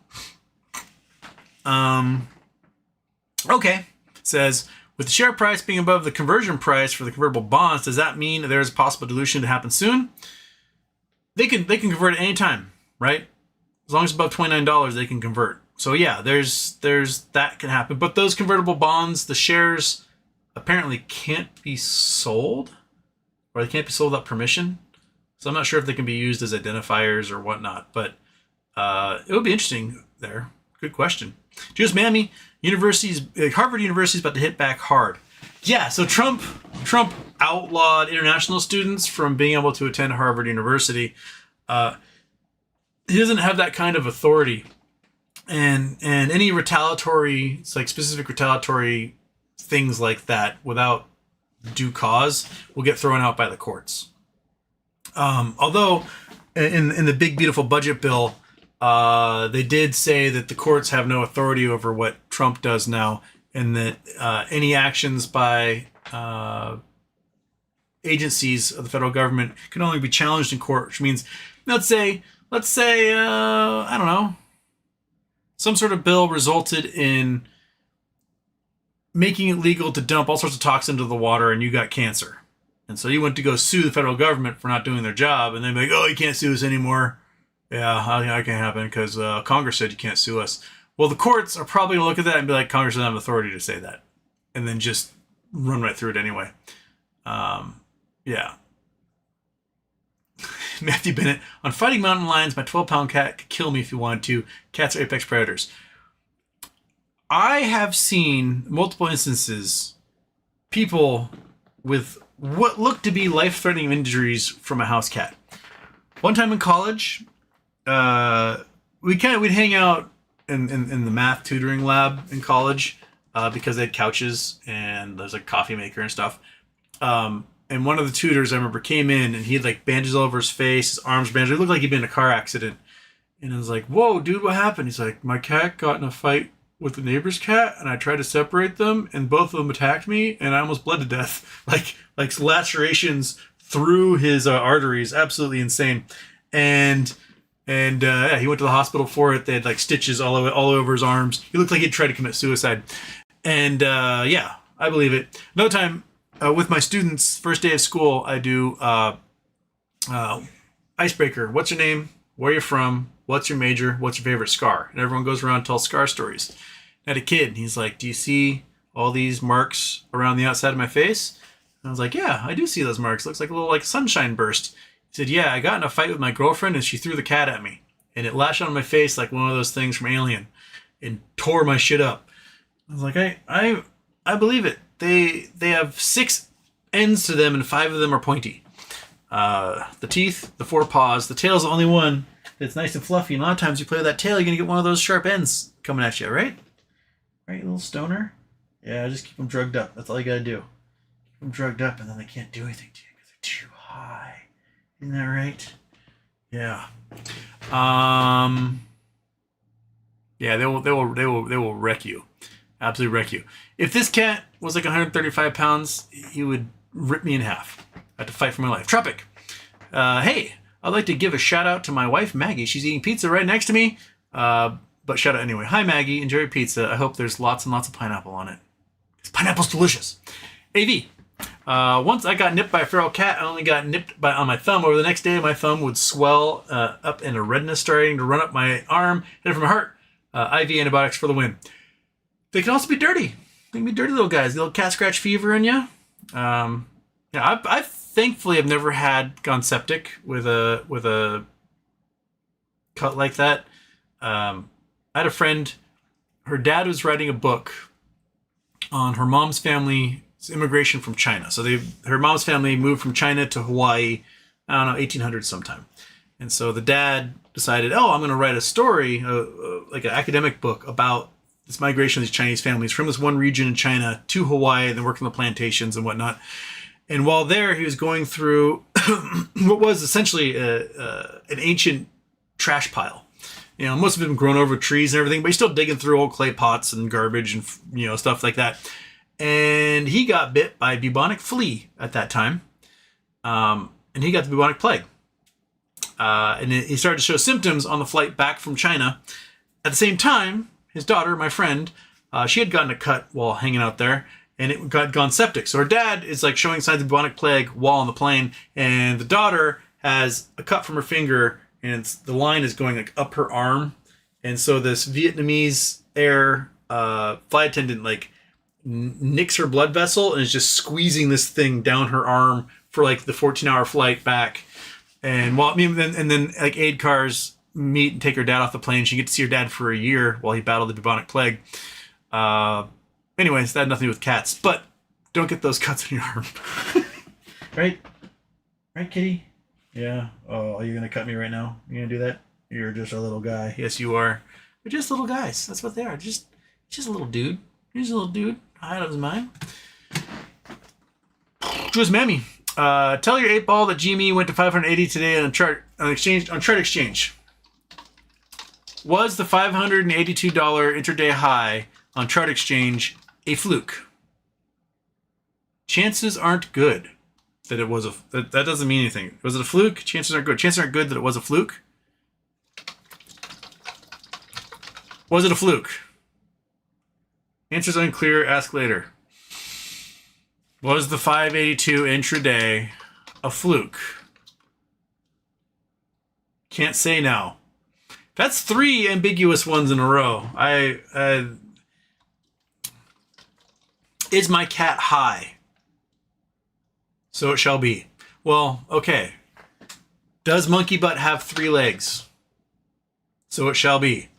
Okay. It says, with the share price being above the conversion price for the convertible bonds, does that mean there's a possible dilution to happen soon? They can convert at any time, right? As long as it's above $29, they can convert. So yeah, there's that can happen. But those convertible bonds, the shares apparently can't be sold, or they can't be sold without permission. So I'm not sure if they can be used as identifiers or whatnot, but it would be interesting there. Good question. Just Mammy, Harvard University is about to hit back hard. Yeah, so Trump outlawed international students from being able to attend Harvard University. He doesn't have that kind of authority, and any retaliatory, it's like specific retaliatory things like that without due cause will get thrown out by the courts. Although in the big beautiful budget bill, they did say that the courts have no authority over what Trump does now, and that any actions by agencies of the federal government can only be challenged in court, which means, let's say, I don't know, some sort of bill resulted in making it legal to dump all sorts of toxins into the water, and you got cancer. And so you went to go sue the federal government for not doing their job, and they're like, oh, you can't sue us anymore. Yeah, that can't happen because Congress said you can't sue us. Well, the courts are probably going to look at that and be like, Congress doesn't have authority to say that. And then just run right through it anyway. Yeah. Matthew Bennett, on fighting mountain lions, my 12-pound cat could kill me if he wanted to. Cats are apex predators. I have seen multiple instances, people with what looked to be life-threatening injuries from a house cat. One time in college, we'd hang out in the math tutoring lab in college because they had couches and there's a coffee maker and stuff. And one of the tutors, I remember, came in and he had like bandages all over his face, his arms bandaged. It looked like he'd been in a car accident. And I was like, whoa, dude, what happened? He's like, my cat got in a fight with the neighbor's cat and I tried to separate them and both of them attacked me and I almost bled to death. Like lacerations through his arteries. Absolutely insane. And yeah, he went to the hospital for it. They had like stitches all over his arms. He looked like he'd tried to commit suicide. And yeah, I believe it. Another time, with my students, first day of school, I do icebreaker. What's your name? Where are you from? What's your major? What's your favorite scar? And everyone goes around and tells scar stories. I had a kid, and he's like, do you see all these marks around the outside of my face? And I was like, yeah, I do see those marks. Looks like a little like sunshine burst. He said, yeah, I got in a fight with my girlfriend, and she threw the cat at me. And it lashed on my face like one of those things from Alien and tore my shit up. I was like, I believe it. They have 6 ends to them and 5 of them are pointy. The teeth, the 4 paws, the tail's the only one that's nice and fluffy. And a lot of times you play with that tail, you're going to get one of those sharp ends coming at you, right? Right, little stoner? Yeah, just keep them drugged up. That's all you got to do. Keep them drugged up and then they can't do anything to you because they're too high. Isn't that right? Yeah. Yeah, they will wreck you. Absolutely wreck you. If this cat was like 135 pounds, he would rip me in half. I had to fight for my life. Tropic. Hey, I'd like to give a shout out to my wife, Maggie. She's eating pizza right next to me. But shout out anyway. Hi, Maggie. Enjoy your pizza. I hope there's lots and lots of pineapple on it. Pineapple's delicious. AV. Once I got nipped by a feral cat, I only got nipped on my thumb. Over the next day, my thumb would swell up and a redness starting to run up my arm, headed from my heart. IV antibiotics for the win. They can also be dirty. They can be dirty little guys. The little cat scratch fever in you. Yeah, I thankfully have never had gone septic with a cut like that. I had a friend. Her dad was writing a book on her mom's family's immigration from China. So her mom's family moved from China to Hawaii. I don't know, 1800s sometime. And so the dad decided, I'm going to write a story, like an academic book about this migration of these Chinese families from this one region in China to Hawaii and then working on the plantations and whatnot. And while there, he was going through what was essentially an ancient trash pile. You know, most of them grown over trees and everything, but he's still digging through old clay pots and garbage and, stuff like that. And he got bit by a bubonic flea at that time. And he got the bubonic plague. And he started to show symptoms on the flight back from China. At the same time, his daughter, my friend, she had gotten a cut while hanging out there, and it gone septic. So her dad is like showing signs of bubonic plague while on the plane, and the daughter has a cut from her finger, and the line is going like up her arm. And so this Vietnamese air flight attendant like nicks her blood vessel and is just squeezing this thing down her arm for like the 14-hour flight back. And then like aid cars meet and take her dad off the plane. She gets to see her dad for a year while he battled the bubonic plague. Anyways, that had nothing to do with cats, but don't get those cuts on your arm. Right, kitty? Yeah. Oh, are you gonna cut me right now? You gonna do that? You're just a little guy. Yes, you are. They're just little guys. That's what they are. Just a little dude. He's a little dude. Hide out his mind. Jules Mammy. Tell your 8-ball that GME went to 580 today on chart exchange. Was the $582 intraday high on chart exchange a fluke? Chances aren't good that it was a... That doesn't mean anything. Was it a fluke? Chances aren't good. Chances aren't good that it was a fluke. Was it a fluke? Answers unclear. Ask later. Was the 582 intraday a fluke? Can't say now. That's 3 ambiguous ones in a row. Is my cat high? So it shall be. Well, okay. Does monkey butt have 3 legs? So it shall be.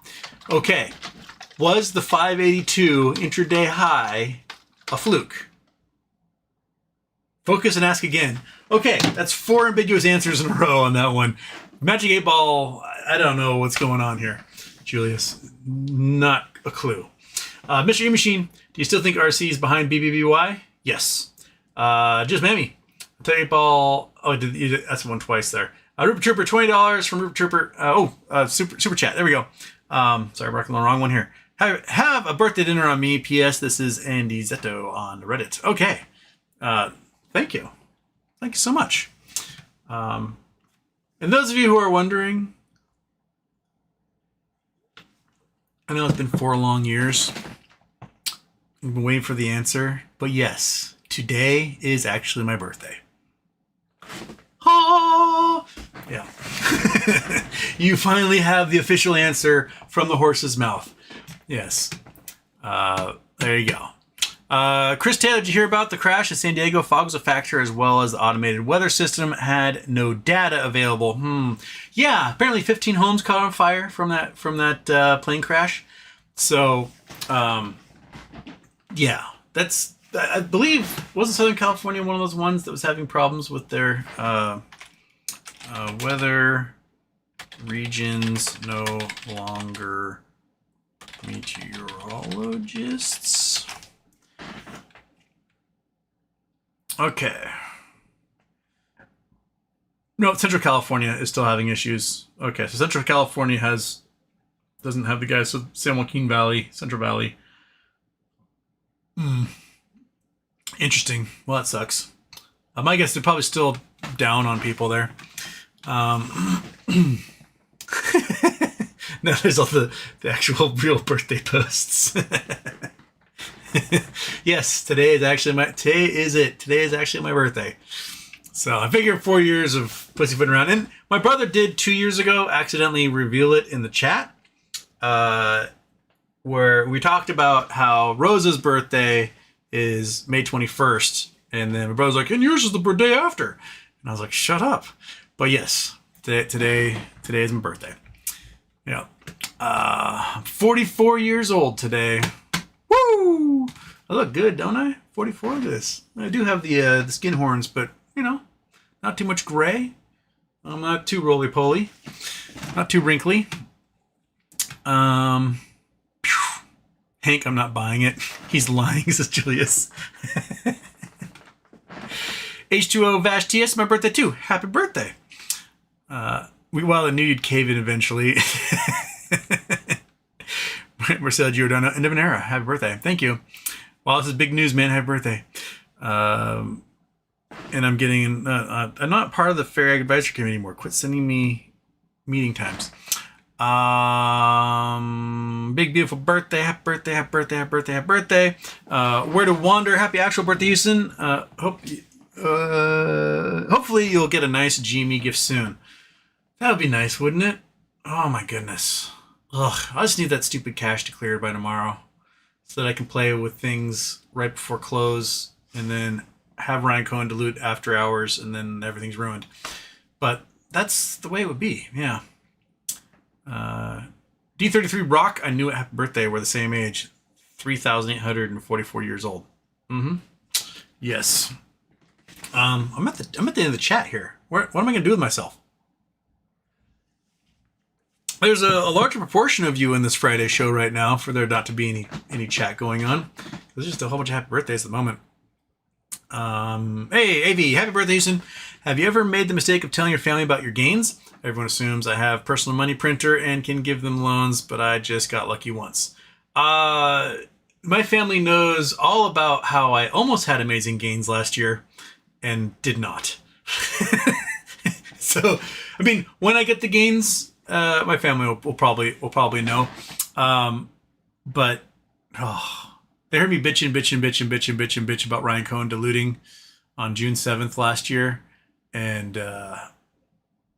Okay. Was the 582 intraday high a fluke? Focus and ask again. Okay, that's 4 ambiguous answers in a row on that one. Magic 8 Ball, I don't know what's going on here, Julius. Not a clue. Mr. E-Machine, do you still think RC is behind BBBY? Yes. Just Mammy. Magic 8 Ball, that's one twice there. Rupert Trooper, $20 from Rupert Trooper. Super chat. There we go. Sorry, I'm marking the wrong one here. Have a birthday dinner on me. P.S. This is Andy Zetto on Reddit. Okay. Thank you. Thank you so much. And those of you who are wondering, I know it's been 4 long years. I've been waiting for the answer. But yes, today is actually my birthday. Ah! Yeah. You finally have the official answer from the horse's mouth. Yes. There you go. Chris Taylor, did you hear about the crash in San Diego? Fog was a factor as well as the automated weather system had no data available. Yeah, apparently 15 homes caught on fire from that plane crash. So, yeah, that's, I believe, wasn't Southern California one of those ones that was having problems with their weather regions no longer meteorologists? Okay. No, Central California is still having issues. Okay, so Central California doesn't have the guys. So San Joaquin Valley, Central Valley. Interesting. Well, that sucks. I guess they're probably still down on people there. No, there's all the actual real birthday posts. Yes, today is actually my birthday. So I figured 4 years of pussyfooting around. And my brother did 2 years ago accidentally reveal it in the chat, where we talked about how Rosa's birthday is May 21st. And then my brother's like, and yours is the day after. And I was like, shut up. But yes, today is my birthday. Yeah. I'm 44 years old today. Woo! I look good, don't I? 44 of this. I do have the skin horns, but, not too much gray. I'm not too roly-poly. Not too wrinkly. Hank, I'm not buying it. He's lying, says Julius. H2O Vash TS, my birthday too. Happy birthday. I knew you'd cave in eventually. Marcel Giordano, end of an era. Happy birthday. Thank you. Wow, this is big news, man. Happy birthday. And I'm getting... I'm not part of the Fair Ag Advisory Committee anymore. Quit sending me meeting times. Big, beautiful birthday. Happy birthday, happy birthday, happy birthday, happy birthday. Where to wander. Happy actual birthday, Houston. Hopefully you'll get a nice GME gift soon. That would be nice, wouldn't it? Oh, my goodness. Ugh, I just need that stupid cache to clear by tomorrow so that I can play with things right before close and then have Ryan Cohen dilute after hours and then everything's ruined. But that's the way it would be, yeah. D33 Rock, I knew it. Happy birthday. We're the same age. 3,844 years old. Yes. I'm at the end of the chat here. What am I going to do with myself? There's a larger proportion of you in this Friday show right now for there not to be any chat going on. There's just a whole bunch of happy birthdays at the moment. Hey, AV, happy birthday, Houston. Have you ever made the mistake of telling your family about your gains? Everyone assumes I have personal money printer and can give them loans, but I just got lucky once. my family knows all about how I almost had amazing gains last year and did not. So, I mean, when I get the gains, my family will probably know. But they heard me bitching about Ryan Cohen diluting on June 7th last year, and I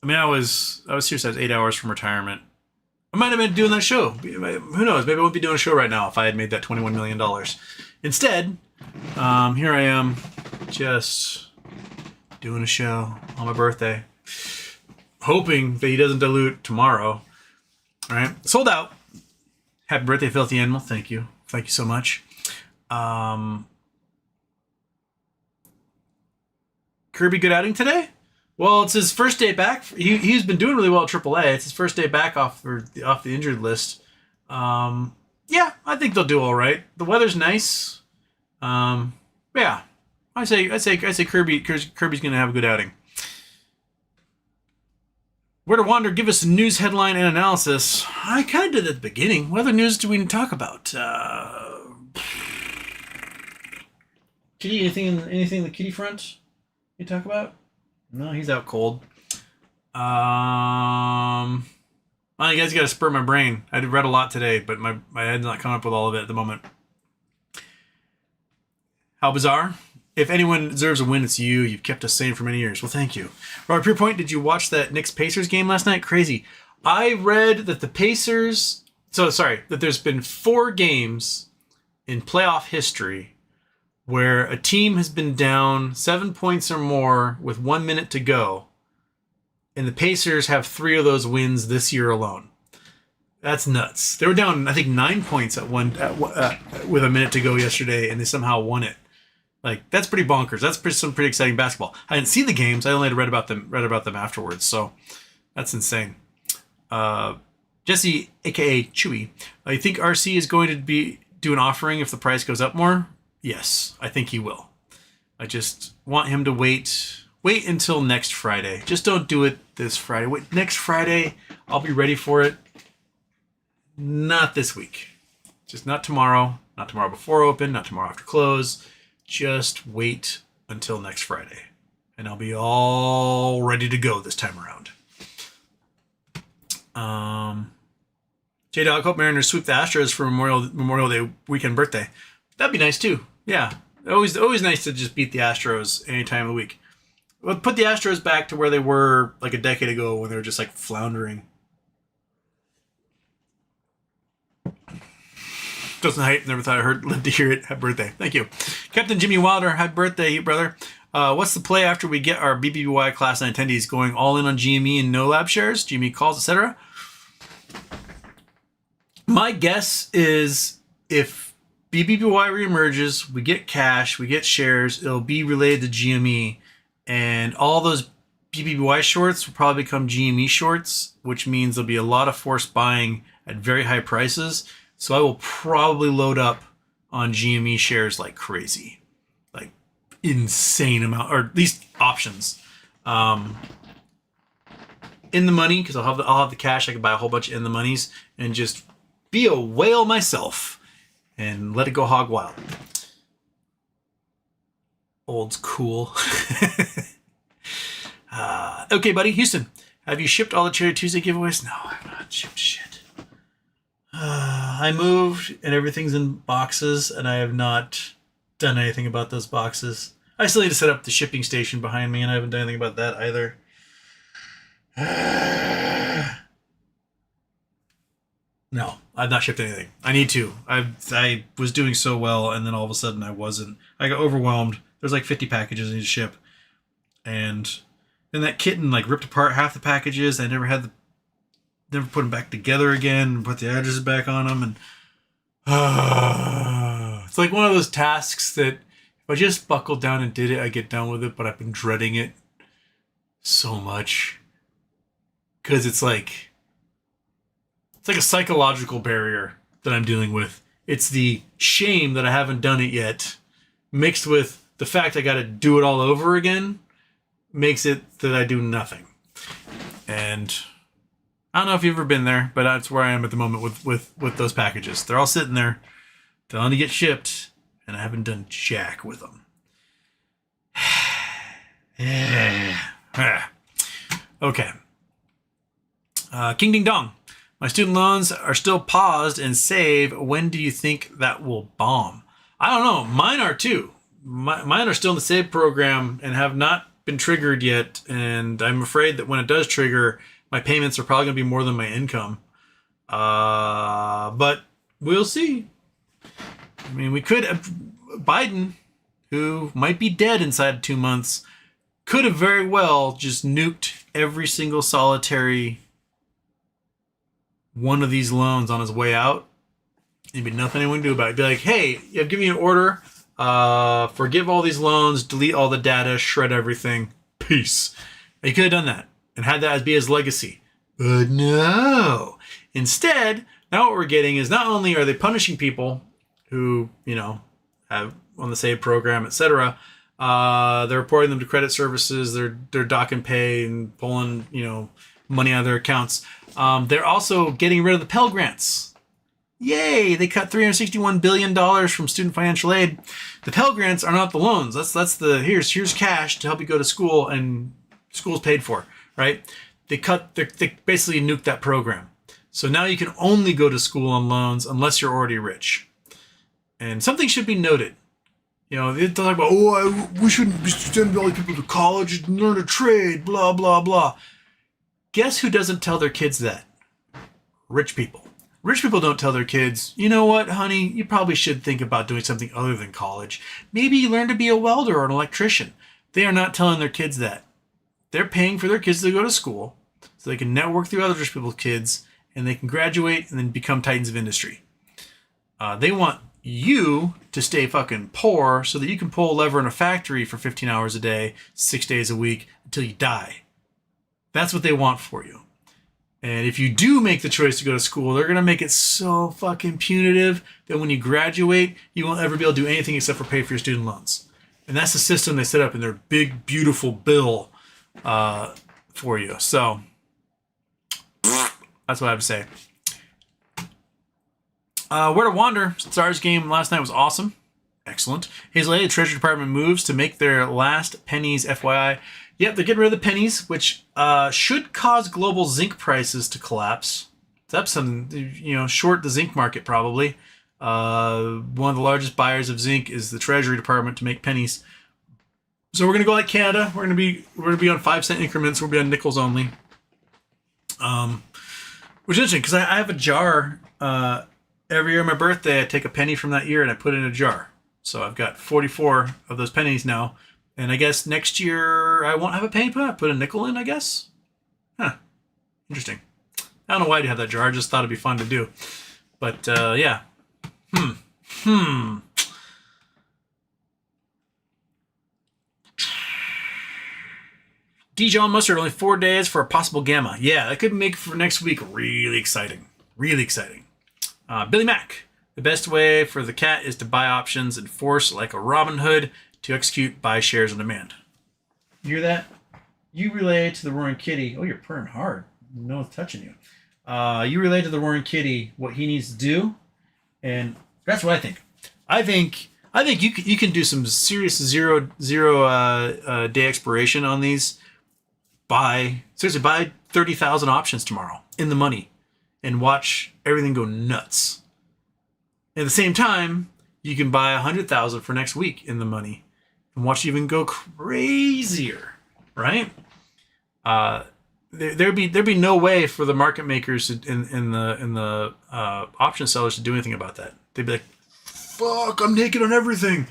mean, I was serious. I was 8 hours from retirement. I might have been doing that show. Who knows? Maybe I wouldn't be doing a show right now if I had made that $21 million. Instead, here I am, just doing a show on my birthday, hoping that he doesn't dilute tomorrow. All right, sold out. Happy birthday, Filthy Animal. Thank you so much. Kirby, good outing today? Well, it's his first day back. He's been doing really well at AAA. It's his first day back off the injured list. Yeah, I think they'll do all right. The weather's nice. Yeah, I say Kirby's gonna have a good outing. Where to Wander, give us a news headline and analysis. I kind of did it at the beginning. What other news do we talk about? Kitty, anything in the kitty front you talk about? No, he's out cold. Oh, you guys got to spur my brain. I read a lot today, but my head's not coming up with all of it at the moment. How bizarre. If anyone deserves a win, it's you. You've kept us sane for many years. Well, thank you. Robert Pure Point, did you watch that Knicks-Pacers game last night? Crazy. I read that the Pacers... that there's been 4 games in playoff history where a team has been down 7 points or more with 1 minute to go, and the Pacers have 3 of those wins this year alone. That's nuts. They were down, I think, 9 points with a minute to go yesterday, and they somehow won it. Like, that's pretty bonkers. That's some pretty exciting basketball. I didn't see the games. I only read about them afterwards. So that's insane. Jesse, aka Chewy, I think RC is going to do an offering if the price goes up more. Yes, I think he will. I just want him to wait until next Friday. Just don't do it this Friday. Wait, next Friday, I'll be ready for it. Not this week. Just not tomorrow. Not tomorrow before open. Not tomorrow after close. Just wait until next Friday, and I'll be all ready to go this time around. J-Dog, hope Mariners sweep the Astros for Memorial Day weekend birthday. That'd be nice too. Yeah, always nice to just beat the Astros any time of the week. We'll put the Astros back to where they were like a decade ago when they were just like floundering. Doesn't hype. Never thought I lived to hear it. Happy birthday. Thank you. Captain Jimmy Wilder, happy birthday, brother. What's the play after we get our BBBY Class 9 attendees going all in on GME and no lab shares, GME calls, etc.? My guess is if BBBY reemerges, we get cash, we get shares, it'll be related to GME, and all those BBBY shorts will probably become GME shorts, which means there'll be a lot of forced buying at very high prices. So I will probably load up on GME shares like crazy, like insane amount, or at least options. In the money, because I'll have the cash. I can buy a whole bunch of in the monies and just be a whale myself and let it go hog wild. Old's cool. Okay, buddy, Houston, have you shipped all the Cherry Tuesday giveaways? No, I have not shipped shit. I moved and everything's in boxes, and I have not done anything about those boxes. I still need to set up the shipping station behind me, and I haven't done anything about that either. No, I've not shipped anything. I need to. I was doing so well, and then all of a sudden I wasn't. I got overwhelmed. There's like 50 packages I need to ship, and then that kitten like ripped apart half the packages. I never put them back together again and put the addresses back on them, and it's like one of those tasks that if I just buckled down and did it, I get done with it, but I've been dreading it so much because it's like a psychological barrier that I'm dealing with. It's the shame that I haven't done it yet mixed with the fact I got to do it all over again makes it that I do nothing. And I don't know if you've ever been there, but that's where I am at the moment with those packages. They're all sitting there. They'll only get shipped, and I haven't done jack with them. Okay. King Ding Dong. My student loans are still paused and save. When do you think that will bomb? I don't know. Mine are too. Mine are still in the save program and have not been triggered yet. And I'm afraid that when it does trigger, my payments are probably going to be more than my income. But we'll see. I mean, we could... Biden, who might be dead inside 2 months, could have very well just nuked every single solitary one of these loans on his way out. There'd be nothing anyone can do about it. It'd be like, hey, I've given you an order. Forgive all these loans, delete all the data, shred everything. Peace. He could have done that and had that as be his legacy. But no. Instead, now what we're getting is not only are they punishing people who, you know, have on the save program, etc., they're reporting them to credit services, they're dock and pay and pulling, you know, money out of their accounts. They're also getting rid of the Pell Grants. Yay! They cut $361 billion from student financial aid. The Pell Grants are not the loans. That's the here's cash to help you go to school and school's paid for, right? They basically nuked that program. So now you can only go to school on loans unless you're already rich. And something should be noted. You know, they talk about, we shouldn't be sending all these people to college and learn a trade, blah, blah, blah. Guess who doesn't tell their kids that? Rich people. Rich people don't tell their kids, you know what, honey, you probably should think about doing something other than college. Maybe learn to be a welder or an electrician. They are not telling their kids that. They're paying for their kids to go to school so they can network through other rich people's kids and they can graduate and then become titans of industry. They want you to stay fucking poor so that you can pull a lever in a factory for 15 hours a day, 6 days a week until you die. That's what they want for you. And if you do make the choice to go to school, they're going to make it so fucking punitive that when you graduate, you won't ever be able to do anything except for pay for your student loans. And that's the system they set up in their big, beautiful bill for you. So that's what I have to say. Where to Wander. Stars game last night was awesome. Excellent. Hazel, the Treasury Department moves to make their last pennies, FYI. Yep, they're getting rid of the pennies, which should cause global zinc prices to collapse. That's something, you know, short the zinc market probably. One of the largest buyers of zinc is the Treasury Department to make pennies. So we're gonna go like Canada. We're gonna be on 5 cent increments. We'll be on nickels only. Which is interesting because I have a jar. Every year on my birthday, I take a penny from that year and I put it in a jar. So I've got 44 of those pennies now. And I guess next year I won't have a penny put a nickel in, I guess. Huh. Interesting. I don't know why I do have that jar. I just thought it'd be fun to do. But, yeah. Dijon mustard, only 4 days for a possible gamma. Yeah, that could make for next week really exciting. Really exciting. Billy Mack. The best way for the cat is to buy options and force, like a Robin Hood, to execute buy shares on demand. You hear that? You relay to the Roaring Kitty. Oh, you're purring hard. No one's touching you. You relay to the Roaring Kitty what he needs to do, and that's what I think. I think you can do some serious zero day expiration on these. Buy 30,000 options tomorrow in the money, and watch everything go nuts. At the same time, you can buy 100,000 for next week in the money and watch it even go crazier, right? There'd be no way for the market makers in the option sellers to do anything about that. They'd be like, "Fuck, I'm naked on everything."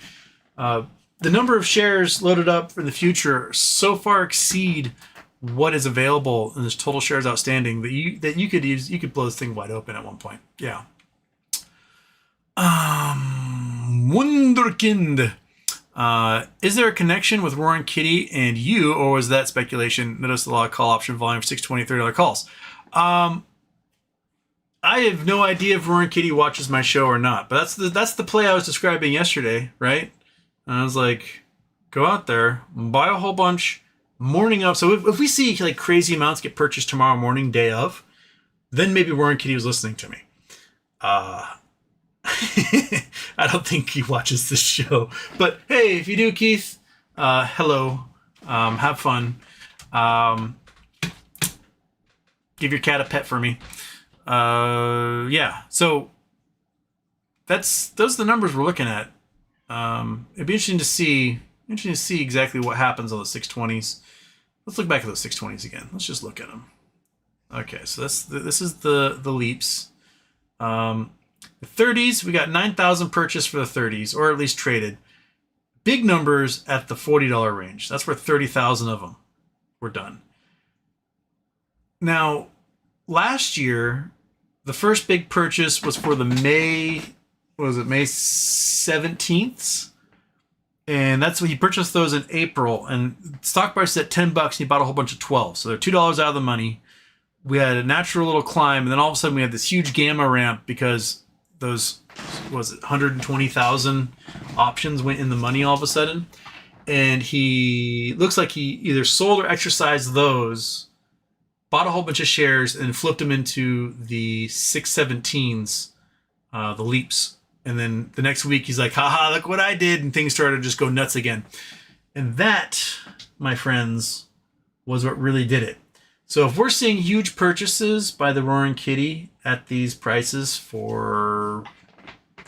The number of shares loaded up for the future so far exceed what is available in this total shares outstanding that you could blow this thing wide open at one point. Yeah. Wunderkind. Is there a connection with Roaring Kitty and you, or was that speculation? Notice the lot call option volume for $620 $30 calls. I have no idea if Roaring Kitty watches my show or not, but that's the play I was describing yesterday, right? And I was like, go out there, buy a whole bunch, morning of. So if we see like crazy amounts get purchased tomorrow morning, day of, then maybe Roaring Kitty was listening to me. I don't think he watches this show. But hey, if you do, Keith, hello. Have fun. Give your cat a pet for me. Yeah. So those are the numbers we're looking at. It'd be interesting to see exactly what happens on the 620s. Let's look back at those 620s again. Let's just look at them. Okay, so this is the leaps. The 30s, we got 9,000 purchased for the 30s, or at least traded. Big numbers at the $40 range. That's where 30,000 of them were done. Now, last year, the first big purchase was for the May 17th? And that's when he purchased those in April. And stock price at $10 and he bought a whole bunch of 12. So they're $2 out of the money. We had a natural little climb, and then all of a sudden we had this huge gamma ramp because those 120,000 options went in the money all of a sudden. And he looks like he either sold or exercised those, bought a whole bunch of shares, and flipped them into the 617s, the leaps. And then the next week he's like, haha, look what I did. And things started to just go nuts again. And that, my friends, was what really did it. So if we're seeing huge purchases by the Roaring Kitty at these prices for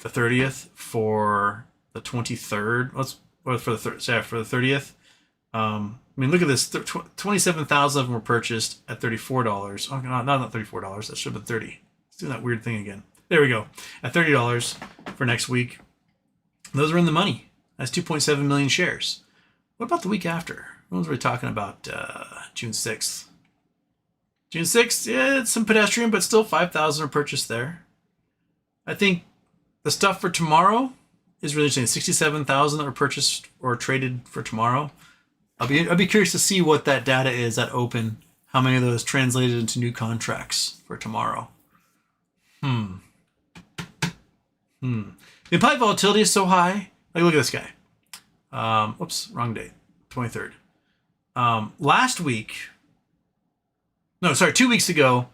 the 30th, for the 23rd, for the 30th. I mean, look at this. 27,000 of them were purchased at $34. Oh, not $34. That should have been 30. Let's do that weird thing again. There we go. At $30 for next week. Those are in the money. That's 2.7 million shares. What about the week after? What was we talking about? June 6th. June 6th, yeah, it's some pedestrian, but still 5,000 are purchased there. I think the stuff for tomorrow is really interesting. 67,000 that were purchased or traded for tomorrow. I'll be curious to see what that data is at open. How many of those translated into new contracts for tomorrow? The implied volatility is so high. Like, look at this guy. Oops, wrong date. 23rd. Last week. No, sorry, 2 weeks ago,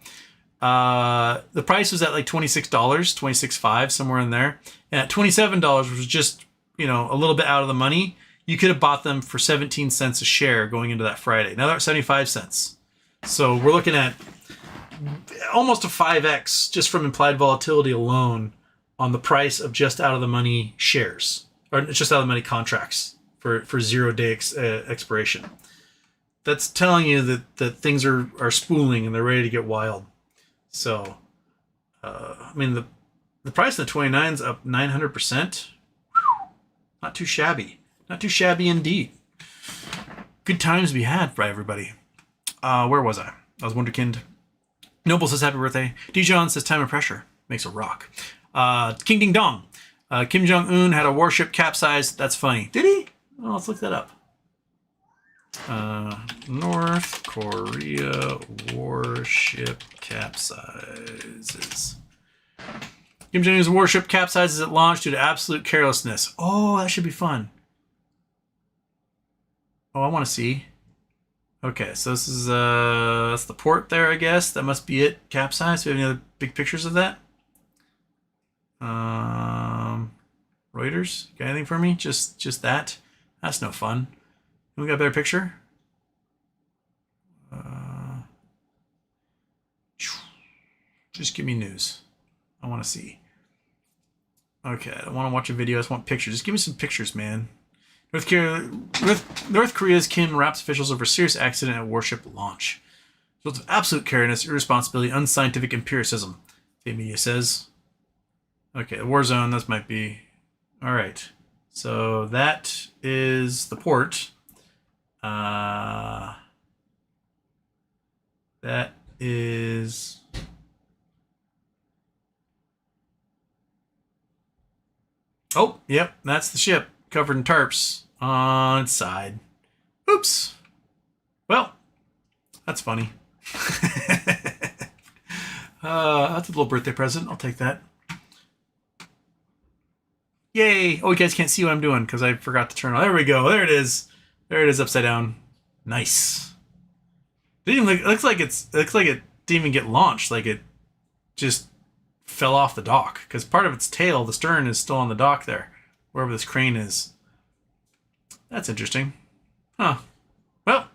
the price was at like $26, $26.5, somewhere in there. And at $27, which was just, a little bit out of the money, you could have bought them for 17 cents a share going into that Friday. Now they're at 75 cents. So we're looking at almost a 5x just from implied volatility alone on the price of just out of the money shares, or just out of the money contracts for 0-day expiration. That's telling you that things are spooling and they're ready to get wild. So, I mean, the price of the 29's up 900%. Not too shabby. Not too shabby indeed. Good times to be had by everybody. Where was I? I was Wonderkind. Noble says happy birthday. Dijon says time and pressure makes a rock. King Ding Dong. Kim Jong-un had a warship capsize. That's funny. Did he? Oh, let's look that up. North Korea warship capsizes. Kim Jong-un's warship capsizes at launch due to absolute carelessness. Oh, that should be fun. Oh, I want to see. Okay, so this is that's the port there, I guess. That must be it. Capsized. Do we have any other big pictures of that? Reuters. Got anything for me? Just that. That's no fun. We got a better picture? Just give me news. I want to see. Okay, I don't want to watch a video. I just want pictures. Just give me some pictures, man. North Korea's Kim wraps officials over serious accident at warship launch. Results of absolute carelessness, irresponsibility, unscientific empiricism, the media says. Okay, the war zone, this might be... Alright, so that is the port. That is... Oh, yep, that's the ship covered in tarps on its side. Oops. Well, that's funny. That's a little birthday present. I'll take that. Yay! Oh, you guys can't see what I'm doing because I forgot to turn on. There we go. There it is. There it is, upside down. Nice. It looks like it didn't even get launched. Like it just fell off the dock because part of its tail, the stern, is still on the dock there, wherever this crane is. That's interesting. Huh. Well,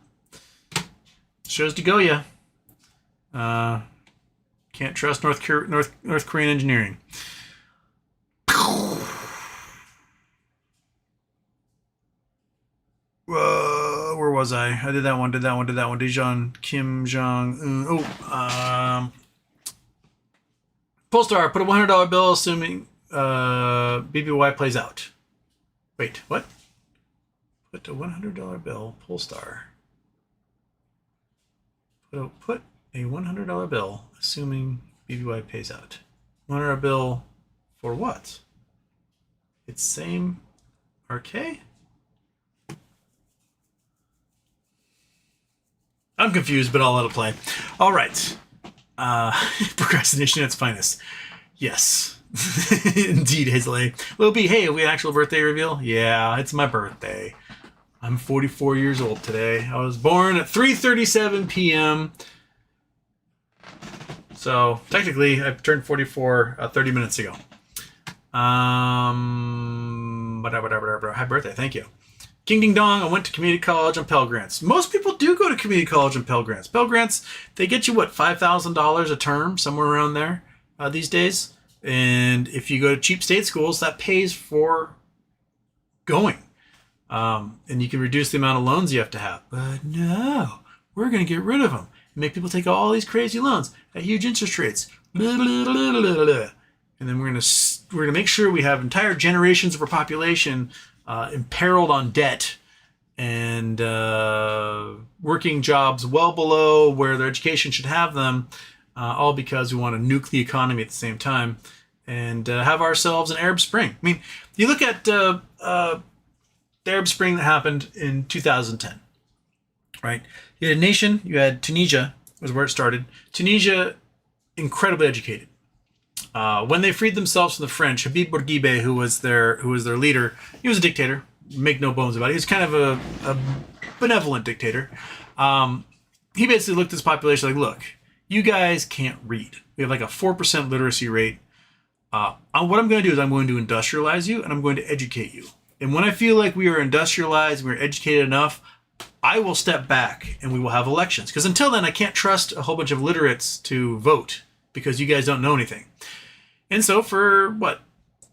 shows to go ya. Can't trust North Korean engineering. Where was I? I did that one. Dijon, Kim Jong. Polestar, put a $100 bill, assuming BBY plays out. Wait, what? Put a $100 bill, Polestar. Put a $100 bill, assuming BBY pays out. $100 bill for what? It's same RK? I'm confused, but I'll let it play. All right. Procrastination at its finest. Yes. Indeed, Hazel A. Will be, hey, have we an actual birthday reveal? Yeah, it's my birthday. I'm 44 years old today. I was born at 3:37 p.m. So, technically, I turned 44 30 minutes ago. Happy birthday, thank you. King Ding Dong, I went to community college on Pell Grants. Most people do go to community college on Pell Grants. Pell Grants, they get you, what, $5,000 a term, somewhere around there these days. And if you go to cheap state schools, that pays for going. And you can reduce the amount of loans you have to have. But no, we're going to get rid of them. Make people take all these crazy loans at huge interest rates. Blah, blah, blah, blah, blah. And then we're going to make sure we have entire generations of our population imperiled on debt and working jobs well below where their education should have them, all because we want to nuke the economy at the same time and have ourselves an Arab Spring. I mean, you look at the Arab Spring that happened in 2010, right? You had a nation, you had Tunisia, was where it started. Tunisia, incredibly educated. When they freed themselves from the French, Habib Bourguiba, who was their leader, he was a dictator. Make no bones about it. He was kind of a benevolent dictator. He basically looked at his population like, look, you guys can't read. We have like a 4% literacy rate. What I'm going to do is I'm going to industrialize you and I'm going to educate you. And when I feel like we are industrialized, we're educated enough, I will step back and we will have elections. Because until then, I can't trust a whole bunch of literates to vote because you guys don't know anything. And so for,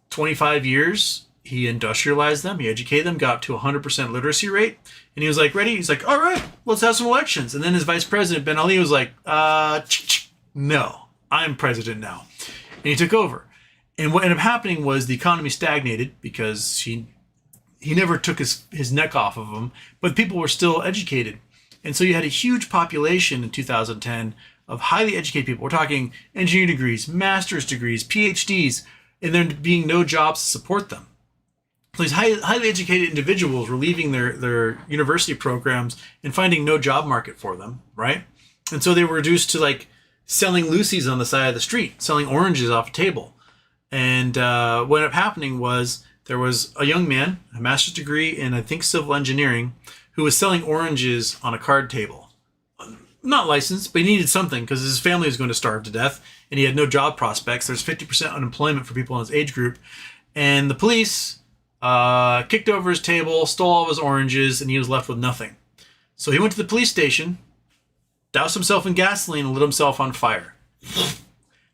25 years, he industrialized them, he educated them, got up to 100% literacy rate. And he was like, ready? He's like, all right, let's have some elections. And then his vice president, Ben Ali, was like, no, I'm president now. And he took over. And what ended up happening was the economy stagnated because he never took his neck off of them, but people were still educated. And so you had a huge population in 2010 of highly educated people. We're talking engineering degrees, master's degrees, PhDs, and there being no jobs to support them. So these highly educated individuals were leaving their university programs and finding no job market for them, right? And so they were reduced to like selling Lucy's on the side of the street, selling oranges off a table. And what ended up happening was there was a young man, a master's degree in, I think, civil engineering, who was selling oranges on a card table. Not licensed, but he needed something because his family was going to starve to death and he had no job prospects. There's 50% unemployment for people in his age group. And the police kicked over his table, stole all of his oranges, and he was left with nothing. So he went to the police station, doused himself in gasoline, and lit himself on fire.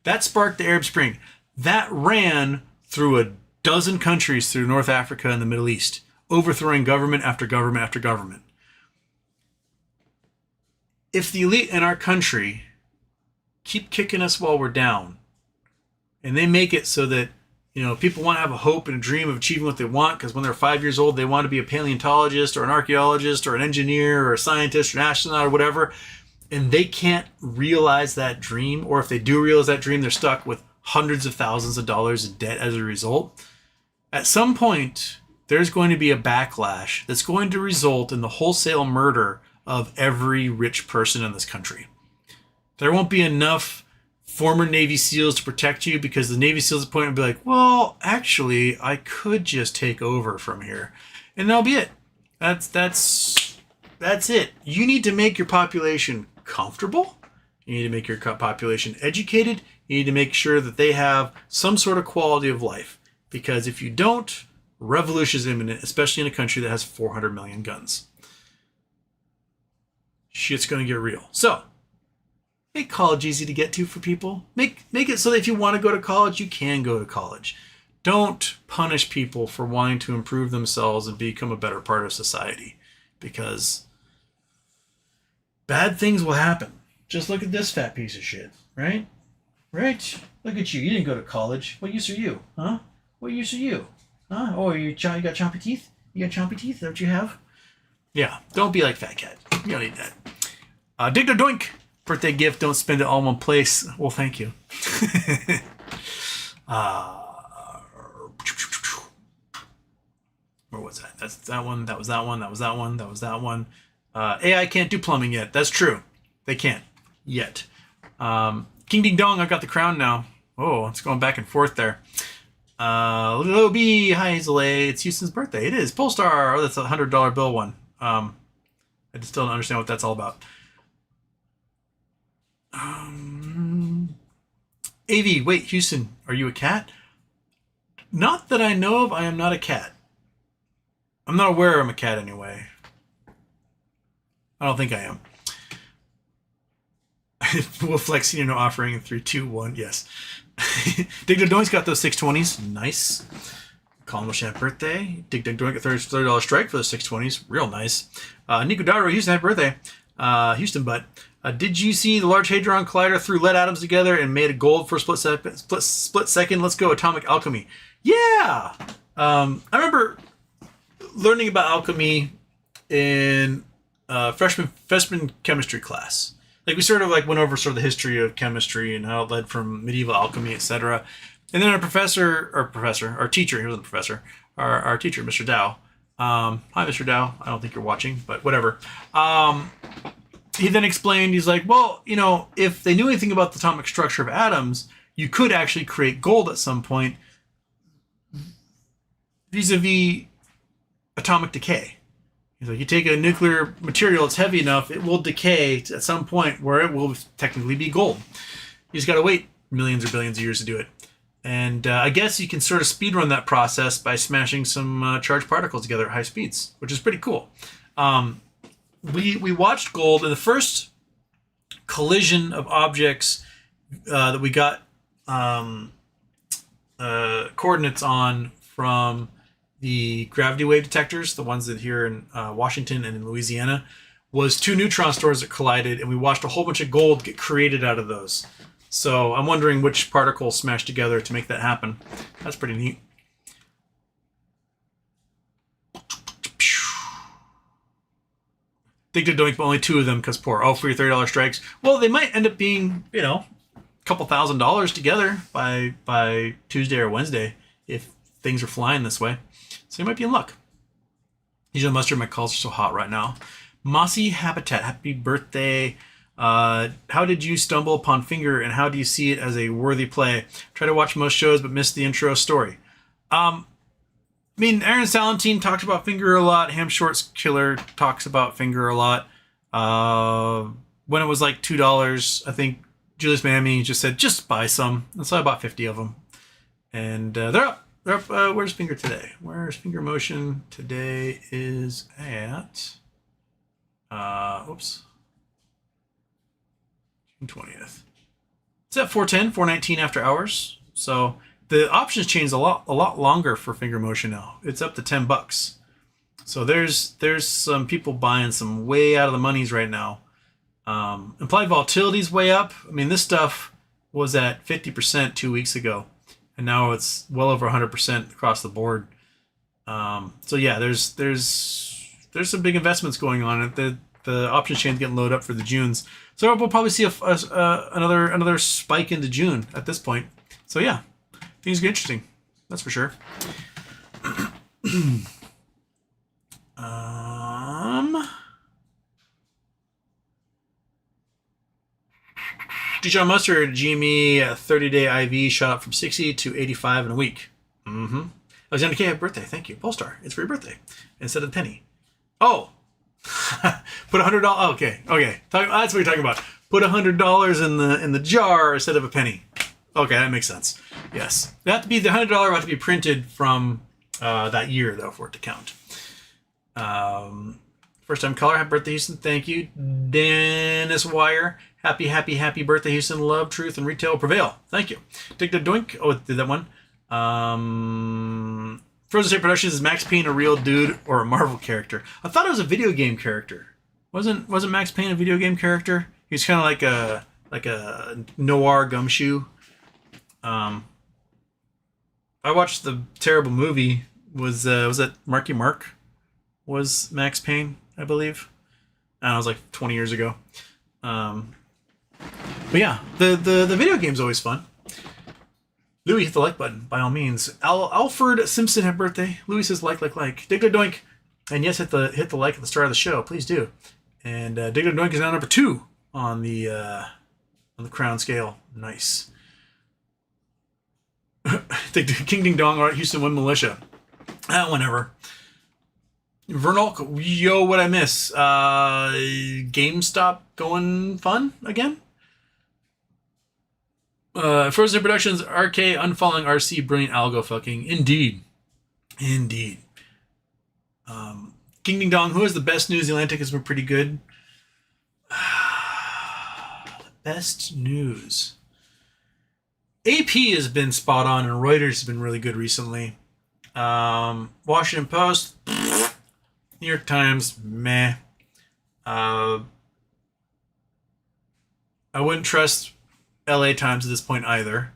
That sparked the Arab Spring. That ran through a dozen countries through North Africa and the Middle East, overthrowing government after government after government. If the elite in our country keep kicking us while we're down, and they make it so that, people want to have a hope and a dream of achieving what they want, because when they're 5 years old, they want to be a paleontologist or an archaeologist or an engineer or a scientist or an astronaut or whatever, and they can't realize that dream, or if they do realize that dream, they're stuck with hundreds of thousands of dollars in debt as a result. At some point, there's going to be a backlash that's going to result in the wholesale murder of every rich person in this country. There won't be enough former Navy SEALs to protect you because the Navy SEALs at the point will be like, well, actually, I could just take over from here. And that'll be it. That's it. You need to make your population comfortable. You need to make your population educated. You need to make sure that they have some sort of quality of life. Because if you don't, revolution is imminent, especially in a country that has 400 million guns. Shit's going to get real. So, make college easy to get to for people. Make it so that if you want to go to college, you can go to college. Don't punish people for wanting to improve themselves and become a better part of society. Because bad things will happen. Just look at this fat piece of shit, right? Right? Look at you. You didn't go to college. What use are you? Huh? What use are you? Huh? Oh, you got chompy teeth? You got chompy teeth? Is that what you have? Yeah. Don't be like Fat Cat. You don't need that. Dig the doink. Birthday gift. Don't spend it all in one place. Well, thank you. Where was that? That's that one. That was that one. That was that one. That was that one. AI can't do plumbing yet. That's true. They can't yet. King Ding Dong, I've got the crown now. Oh, it's going back and forth there. Little B, hi Hazel A. It's Houston's birthday. It is. Polestar. Oh, that's a $100 bill one. I just still don't understand what that's all about. AV, wait, Houston, are you a cat? Not that I know of. I am not a cat. I'm not aware I'm a cat anyway. I don't think I am. Wolf Flexing, no offering in 3, 2, 1. Yes. Dig Dug Doink's got those 620s. Nice. Colin Champ birthday. Dig Dug Doink, a $30 strike for the 620s. Real nice. Nico Daro, Houston, happy birthday. Houston, but did you see the Large Hadron Collider threw lead atoms together and made a gold for a split second? Let's go, atomic alchemy. Yeah. I remember learning about alchemy in freshman chemistry class. Like we sort of like went over sort of the history of chemistry and how it led from medieval alchemy, etc. And then our teacher, he wasn't a professor, our teacher, Mr. Dow. Hi, Mr. Dow. I don't think you're watching, but whatever. He then explained, he's like, well, you know, if they knew anything about the atomic structure of atoms, you could actually create gold at some point vis-a-vis atomic decay. He's like, you take a nuclear material that's heavy enough, it will decay at some point where it will technically be gold. You just got to wait millions or billions of years to do it. And I guess you can sort of speedrun that process by smashing some charged particles together at high speeds, which is pretty cool. We watched gold in the first collision of objects that we got coordinates on from the gravity wave detectors, the ones that here in Washington and in Louisiana, was 2 neutron stars that collided, and we watched a whole bunch of gold get created out of those. So I'm wondering which particles smashed together to make that happen. That's pretty neat. Dig to doink, but only 2 of them because poor. Oh, for your $30 strikes. Well, they might end up being, you know, a couple $1,000s together by Tuesday or Wednesday if things are flying this way. So you might be in luck. Usually mustard, my calls are so hot right now. Mossy Habitat, happy birthday. How did you stumble upon Finger and how do you see it as a worthy play? Try to watch most shows but miss the intro story. I mean, Aaron Salentine talks about Finger a lot. Ham Shorts Killer talks about Finger a lot. When it was like $2, I think Julius Mammy just said, just buy some. And so I bought 50 of them. And they're up. They're up. Where's Finger today? Where's Finger Motion today is at... oops. June 20th. It's at 410, 419 after hours. So the options changed a lot longer for Finger Motion now. It's up to $10. So there's some people buying some way out of the monies right now. Implied volatility is way up. I mean, this stuff was at 50% 2 weeks ago, and now it's well over 100% across the board. So yeah, there's some big investments going on. The options chain getting loaded up for the Junes. So we'll probably see another spike into June at this point. So yeah, things get interesting. That's for sure. Dijon Mustard, GME 30-day IV shot up from 60 to 85 in a week. Alexander K, happy birthday. Thank you. Polestar, it's for your birthday. Instead of the penny. Oh! Put $100. Okay. That's what you're talking about. Put $100 in the jar instead of a penny. Okay, that makes sense. Yes. They have to be, the $100 will have to be printed from that year, though, for it to count. First time caller, happy birthday, Houston. Thank you. Dennis Wire, happy birthday, Houston. Love, truth, and retail prevail. Thank you. Dig the Doink. Oh, did that one. Frozen State Productions, is Max Payne a real dude or a Marvel character? I thought it was a video game character. Wasn't Max Payne a video game character? He's kind of like a noir gumshoe. I watched the terrible movie. Was that Marky Mark? Was Max Payne, I believe. And it was like 20 years ago. But yeah, the video game's always fun. Louis, hit the like button, by all means. Alfred Simpson, happy birthday. Louis says like. Diggler Doink. And yes, hit the like at the start of the show. Please do. And Diggler Doink is now number 2 on the crown scale. Nice. King Ding Dong, all right, Houston Wind Militia. Whenever. Vernal, yo, what I miss? GameStop going fun again? Frozen Productions, RK, unfollowing RC, brilliant algo fucking. Indeed. King Ding Dong, who has the best news? The Atlantic has been pretty good. Best news. AP has been spot on, and Reuters has been really good recently. Washington Post, New York Times, meh. I wouldn't trust LA Times at this point either.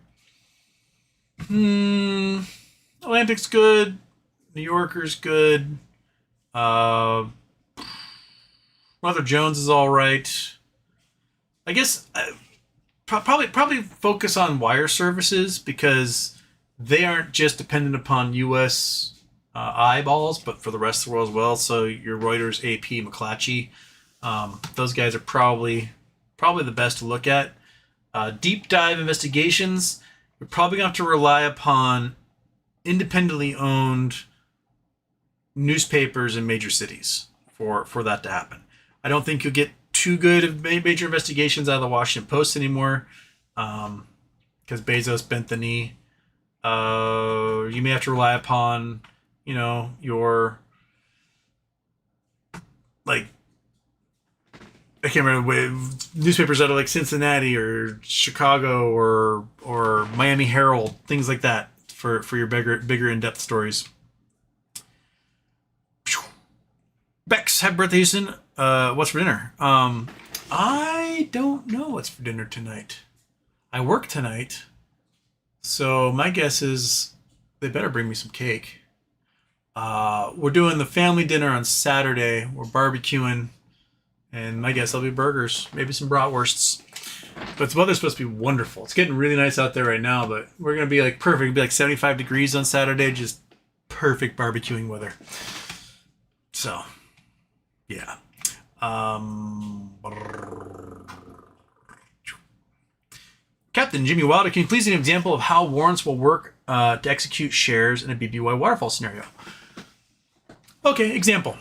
Atlantic's good. New Yorker's good. Mother Jones is all right. I guess probably focus on wire services because they aren't just dependent upon U.S. Eyeballs, but for the rest of the world as well. So your Reuters, AP, McClatchy, those guys are probably the best to look at. Deep dive investigations, you're probably going to have to rely upon independently owned newspapers in major cities for that to happen. I don't think you'll get too good of major investigations out of the Washington Post anymore because Bezos bent the knee. You may have to rely upon, your I can't remember newspapers out of like Cincinnati or Chicago or Miami Herald, things like that for your bigger in-depth stories. Bex, happy birthday, Houston. What's for dinner? I don't know what's for dinner tonight. I work tonight, so my guess is they better bring me some cake. We're doing the family dinner on Saturday. We're barbecuing, and my guess will be burgers, maybe some bratwursts. But the weather's supposed to be wonderful. It's getting really nice out there right now, but we're gonna be like perfect. It'll be like 75 degrees on Saturday, just perfect barbecuing weather. So, yeah. Captain Jimmy Wilder, can you please give an example of how warrants will work to execute shares in a BBY waterfall scenario? Okay, example.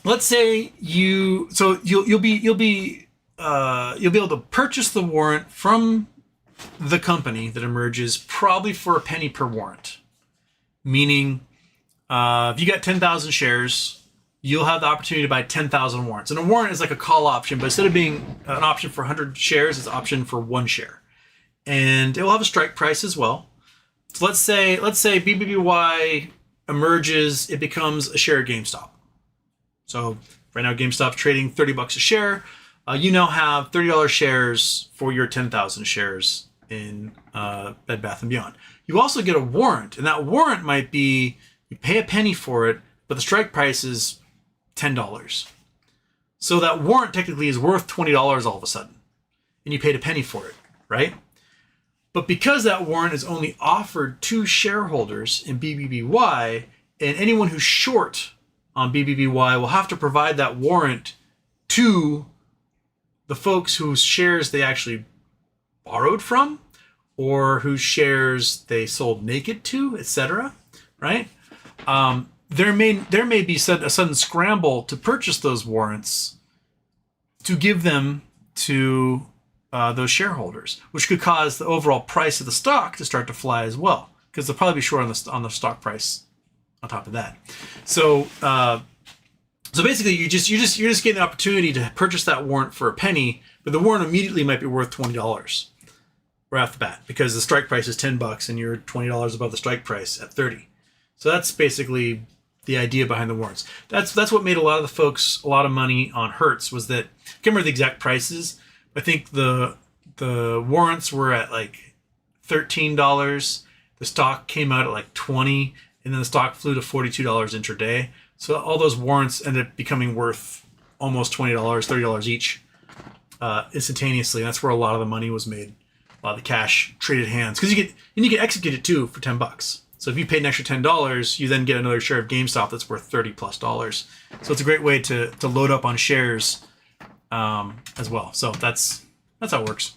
Let's say you'll be able to purchase the warrant from the company that emerges probably for a penny per warrant. Meaning, if you got 10,000 shares, you'll have the opportunity to buy 10,000 warrants. And a warrant is like a call option, but instead of being an option for 100 shares, it's an option for 1 share. And it will have a strike price as well. So let's say BBBY emerges, it becomes a share of GameStop. So right now GameStop's trading $30 a share. You now have $30 shares for your 10,000 shares in Bed Bath & Beyond. You also get a warrant, and that warrant might be, you pay a penny for it, but the strike price is $10. So that warrant technically is worth $20 all of a sudden, and you paid a penny for it, right? But because that warrant is only offered to shareholders in BBBY, and anyone who's short on BBBY will have to provide that warrant to the folks whose shares they actually borrowed from, or whose shares they sold naked to, etc. Right? There may be a sudden scramble to purchase those warrants to give them to those shareholders, which could cause the overall price of the stock to start to fly as well, because they'll probably be short on the stock price on top of that. So so basically, you're just getting the opportunity to purchase that warrant for a penny, but the warrant immediately might be worth $20 right off the bat, because the strike price is $10 and you're $20 above the strike price at 30. So that's basically the idea behind the warrants. That's what made a lot of the folks a lot of money on Hertz, was that, I can't remember the exact prices. I think the warrants were at like $13. The stock came out at like 20, and then the stock flew to $42 intraday. So all those warrants ended up becoming worth almost $20, $30 each instantaneously. That's where a lot of the money was made. A lot of the cash traded hands, because you can execute it too for $10. So if you paid an extra $10, you then get another share of GameStop that's worth $30+. So it's a great way to load up on shares as well. So that's how it works.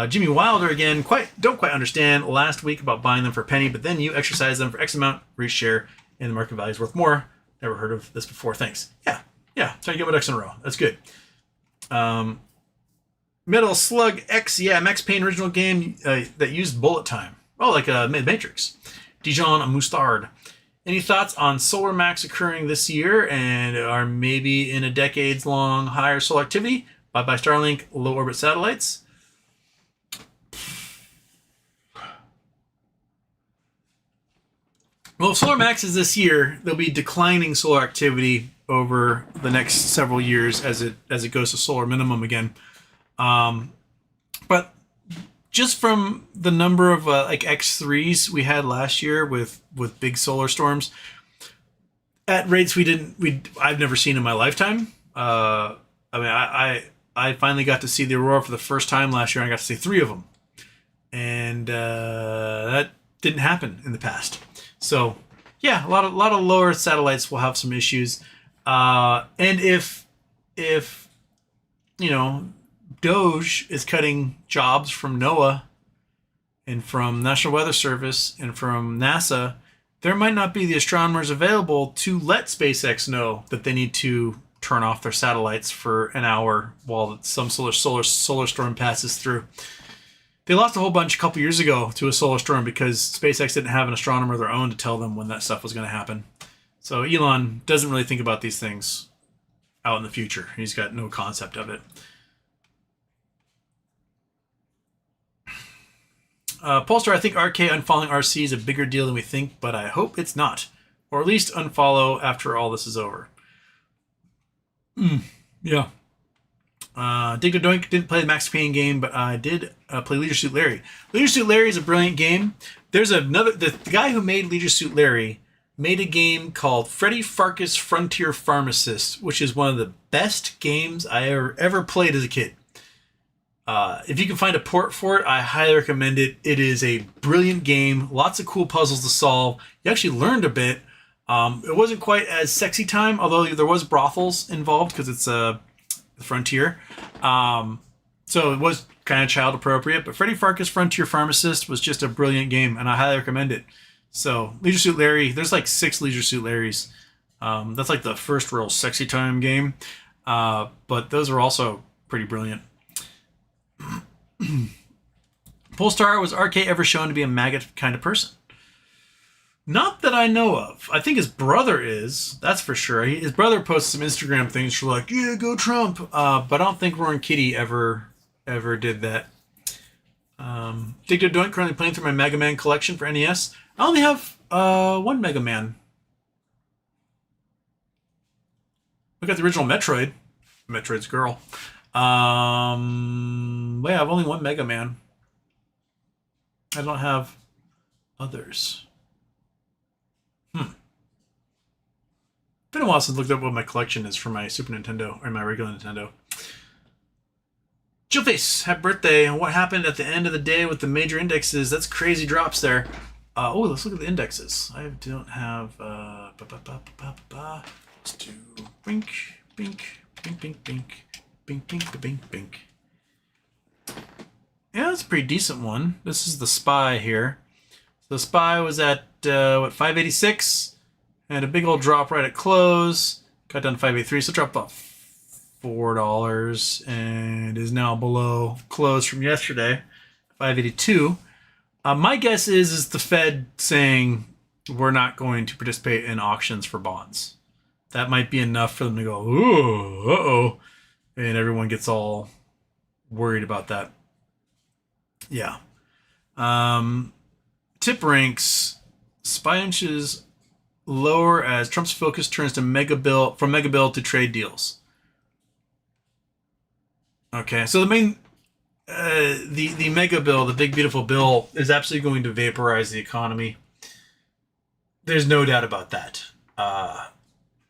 Jimmy Wilder again, don't quite understand last week about buying them for a penny, but then you exercise them for X amount for each share, and the market value is worth more. Never heard of this before. Thanks. Yeah. Trying to get my ducks in a row. That's good. Metal Slug X, yeah, Max Payne original game that used bullet time. Oh, like Matrix. Dijon Mustard. Any thoughts on solar max occurring this year and are maybe in a decades-long higher solar activity? Bye-bye Starlink, low orbit satellites. Well, if solar max is this year, there'll be declining solar activity over the next several years as it goes to solar minimum again. But just from the number of like X3s we had last year with big solar storms, at rates I've never seen in my lifetime. I mean, I finally got to see the aurora for the first time last year. I got to see 3 of them, and that didn't happen in the past. So yeah, a lot of low Earth satellites will have some issues, and if Doge is cutting jobs from NOAA and from National Weather Service and from NASA, there might not be the astronomers available to let SpaceX know that they need to turn off their satellites for an hour while some solar storm passes through. They lost a whole bunch a couple years ago to a solar storm because SpaceX didn't have an astronomer of their own to tell them when that stuff was going to happen. So Elon doesn't really think about these things out in the future. He's got no concept of it. Polestar, I think RK unfollowing RC is a bigger deal than we think, but I hope it's not. Or at least unfollow after all this is over. Yeah. Digger Doink didn't play the Max Payne game, but I did play Leisure Suit Larry. Leisure Suit Larry is a brilliant game. There's the guy who made Leisure Suit Larry made a game called Freddy Farkas Frontier Pharmacist, which is one of the best games I ever played as a kid. If you can find a port for it, I highly recommend it. It is a brilliant game. Lots of cool puzzles to solve. You actually learned a bit. It wasn't quite as sexy time, although there was brothels involved because it's a Frontier. So it was kind of child appropriate, but Freddy Farkas Frontier Pharmacist was just a brilliant game, and I highly recommend it. So Leisure Suit Larry, there's like 6 Leisure Suit Larrys. That's like the first real sexy time game. But those are also pretty brilliant. Polestar, was RK ever shown to be a maggot kind of person? Not that I know of. I think his brother is. That's for sure. His brother posts some Instagram things for like, yeah, go Trump. But I don't think Roaring Kitty ever did that. Digdo Doink, currently playing through my Mega Man collection for NES. I only have 1 Mega Man. Look at the original Metroid. Metroid's girl. But yeah, I've only 1 Mega Man. I don't have others. Been a while since I looked up what my collection is for my Super Nintendo or my regular Nintendo. Jillface, happy birthday. What happened at the end of the day with the major indexes? That's crazy drops there. Oh, let's look at the indexes. I don't have. Let's do bink, bink, bink, bink, bink, bink, bink, bink, bink. Yeah, that's a pretty decent one. This is the SPY here. So the SPY was at 586, and a big old drop right at close. Got down to 583, so dropped off $4 and is now below close from yesterday, 582. My guess is the Fed saying we're not going to participate in auctions for bonds. That might be enough for them to go, ooh, uh-oh, and everyone gets all worried about that. Yeah. Tip ranks, SPY inches lower as Trump's focus turns to from mega bill to trade deals. Okay, so the main, the mega bill, the big beautiful bill, is absolutely going to vaporize the economy. There's no doubt about that.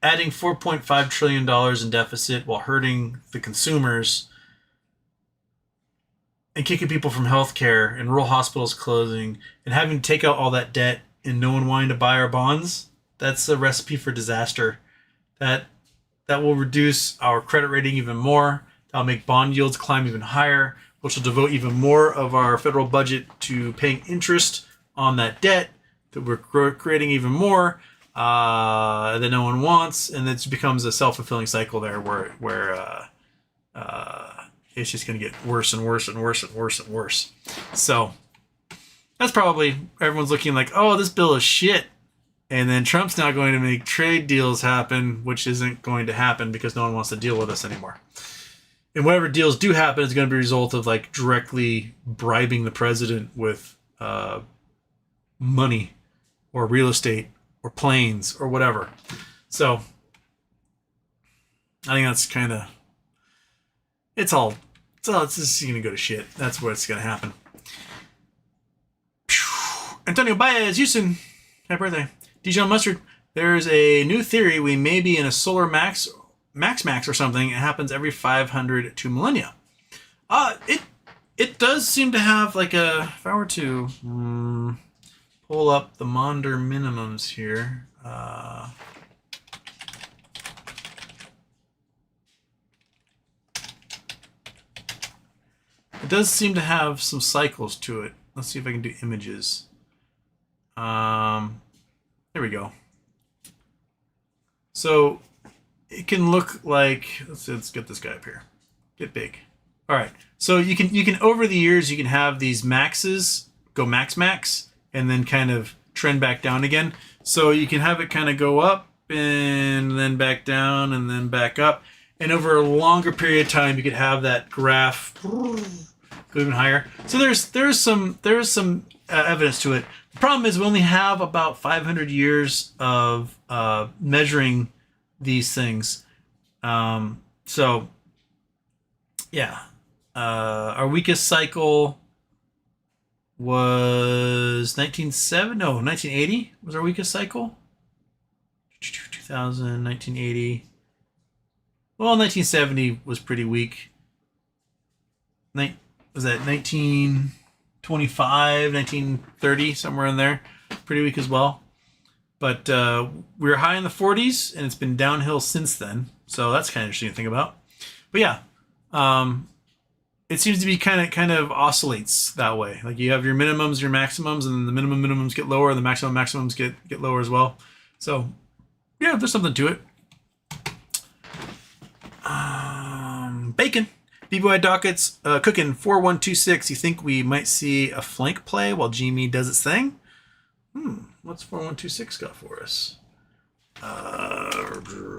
Adding $4.5 trillion in deficit while hurting the consumers and kicking people from healthcare and rural hospitals closing and having to take out all that debt and no one wanting to buy our bonds, that's a recipe for disaster. That will reduce our credit rating even more. That'll make bond yields climb even higher, which will devote even more of our federal budget to paying interest on that debt that we're creating even more that no one wants, and it becomes a self-fulfilling cycle there where it's just going to get worse and worse and worse and worse and worse. So that's probably everyone's looking like, oh, this bill is shit. And then Trump's now going to make trade deals happen, which isn't going to happen because no one wants to deal with us anymore. And whatever deals do happen is going to be a result of like directly bribing the president with money or real estate or planes or whatever. So I think that's kind of, it's just going to go to shit. That's what's going to happen. Antonio Baez, Houston, happy birthday. Dijon Mustard, there's a new theory we may be in a solar max or something. It happens every 500 to millennia. It does seem to have like a, if I were to pull up the Maunder minimums here, it does seem to have some cycles to it. Let's see if I can do images. There we go. So it can look like, let's get this guy up here. Get big. All right. So you can over the years you can have these maxes go max, and then kind of trend back down again. So you can have it kind of go up and then back down and then back up. And over a longer period of time, you could have that graph go even higher. So there's some evidence to it. The problem is we only have about 500 years of measuring these things. So yeah, our weakest cycle was 1980 was our weakest cycle. 2000, 1980. Well, 1970 was pretty weak. Was that 1925, 1930, somewhere in there? Pretty weak as well. But we were high in the 40s, and it's been downhill since then. So that's kind of interesting to think about. But yeah, it seems to be kind of oscillates that way. Like you have your minimums, your maximums, and then the minimums get lower, and the maximums get lower as well. So yeah, there's something to it. Bacon. BBBY Dockets cooking 4126. You think we might see a flank play while GME does its thing? What's 4126 got for us?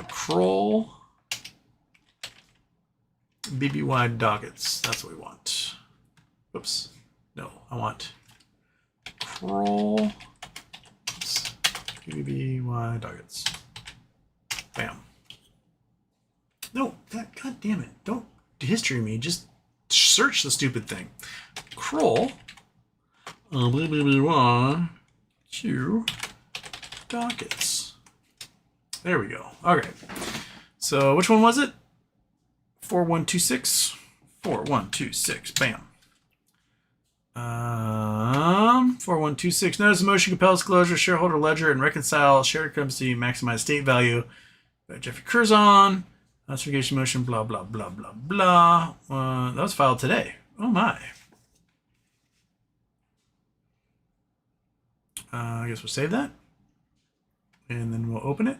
Kroll. BBBY Dockets. That's what we want. Whoops. No, I want Kroll. BBBY Dockets. Bam. No, god damn it. Don't history me. Just search the stupid thing. Kroll. BBBY Q. Dockets. There we go. Okay. So which one was it? 4126. 4126. Bam. 4126. Notice the motion compels closure, shareholder ledger, and reconcile shared currency, maximize state value. Jeffrey Curzon. Classification motion, blah, blah, blah, blah, blah. That was filed today. Oh, my. I guess we'll save that. And then we'll open it.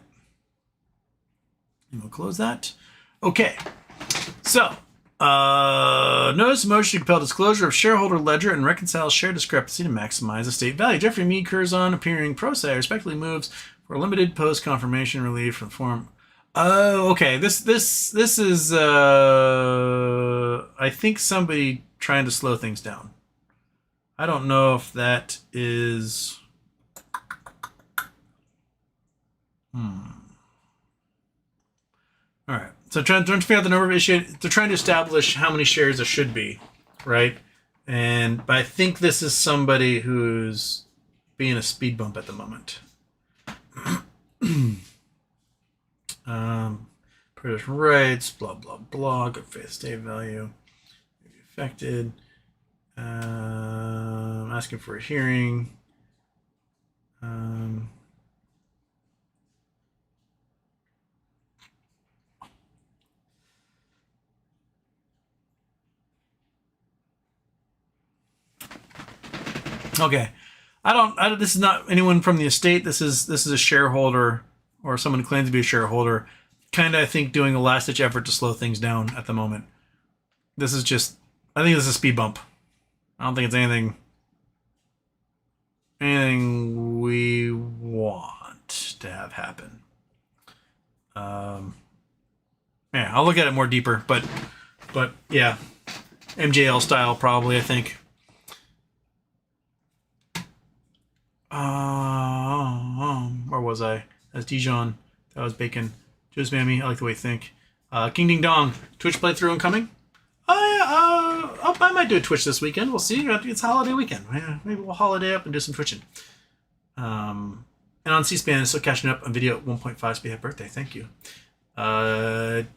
And we'll close that. Okay. So, notice motion to compel disclosure of shareholder ledger and reconcile share discrepancy to maximize estate value. Jeffrey Mead Curzon, appearing pro se, respectfully moves for limited post confirmation relief from form. Oh, okay. This is I think somebody trying to slow things down. I don't know if that is. All right. So trying to figure out the number of issues. They're trying to establish how many shares there should be, right? But I think this is somebody who's being a speed bump at the moment. British rights, blah blah blah. Good faith, state value, affected. Asking for a hearing. Okay, I don't. This is not anyone from the estate. This is a shareholder or someone who claims to be a shareholder. Kind of, I think, doing a last ditch effort to slow things down at the moment. This is just. I think this is a speed bump. I don't think it's anything we want to have happen. Yeah, I'll look at it more deeper, but yeah, MJL style probably, I think. Where was I? That's Dijon. That was Bacon. Joe's Mammy. I like the way you think. King Ding Dong. Twitch playthrough incoming. I might do a Twitch this weekend. We'll see. It's a holiday weekend. Maybe we'll holiday up and do some twitching. And on C-SPAN, still catching up on video at 1.5 speed. Happy birthday. Thank you.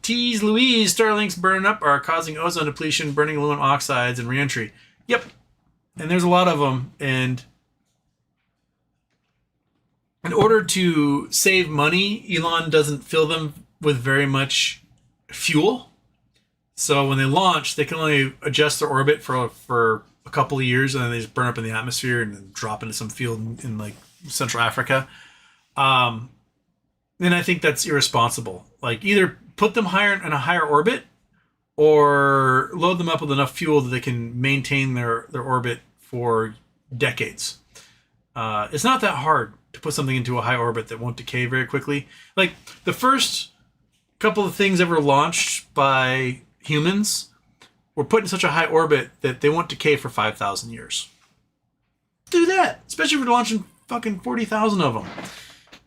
Tease Louise. Starlinks burning up are causing ozone depletion, burning aluminum oxides, and reentry. Yep. And there's a lot of them. And in order to save money, Elon doesn't fill them with very much fuel. So when they launch, they can only adjust their orbit for a couple of years, and then they just burn up in the atmosphere and then drop into some field in like Central Africa. And I think that's irresponsible. Like, either put them higher in a higher orbit, or load them up with enough fuel that they can maintain their orbit for decades. It's not that hard to put something into a high orbit that won't decay very quickly. Like, the first couple of things ever launched by humans were put in such a high orbit that they won't decay for 5,000 years. Do that, especially if we're launching fucking 40,000 of them.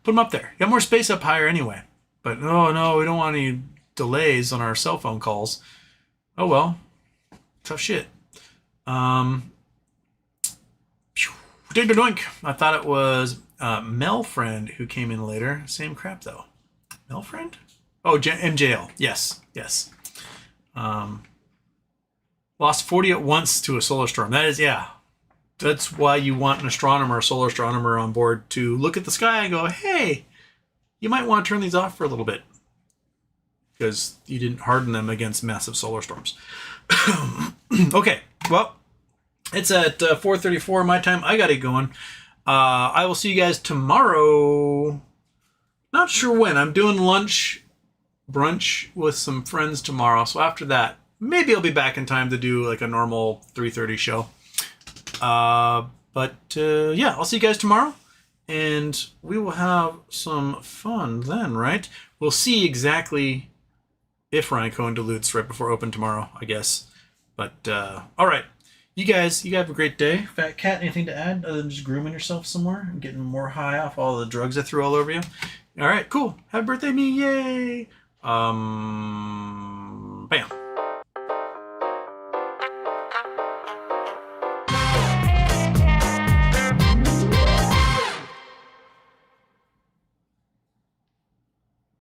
Put them up there. You got more space up higher anyway. But no, we don't want any delays on our cell phone calls. Oh well, tough shit. Doink. I thought it was Mel Friend who came in later. Same crap though. Mel Friend? Oh, MJL. Yes. Lost 40 at once to a solar storm. That is, yeah. That's why you want an astronomer, a solar astronomer on board to look at the sky and go, hey, you might want to turn these off for a little bit. Because you didn't harden them against massive solar storms. Okay, well, it's at 4:34 my time. I got it going. I will see you guys tomorrow. Not sure when. I'm doing brunch with some friends tomorrow. So after that, maybe I'll be back in time to do like a normal 3:30 show. Yeah, I'll see you guys tomorrow. And we will have some fun then, right? We'll see exactly if Ryan Cohen dilutes right before open tomorrow, I guess. But, all right. You guys have a great day. Fat Cat, anything to add other than just grooming yourself somewhere and getting more high off all the drugs I threw all over you? All right, cool. Happy birthday, me. Yay. Bam.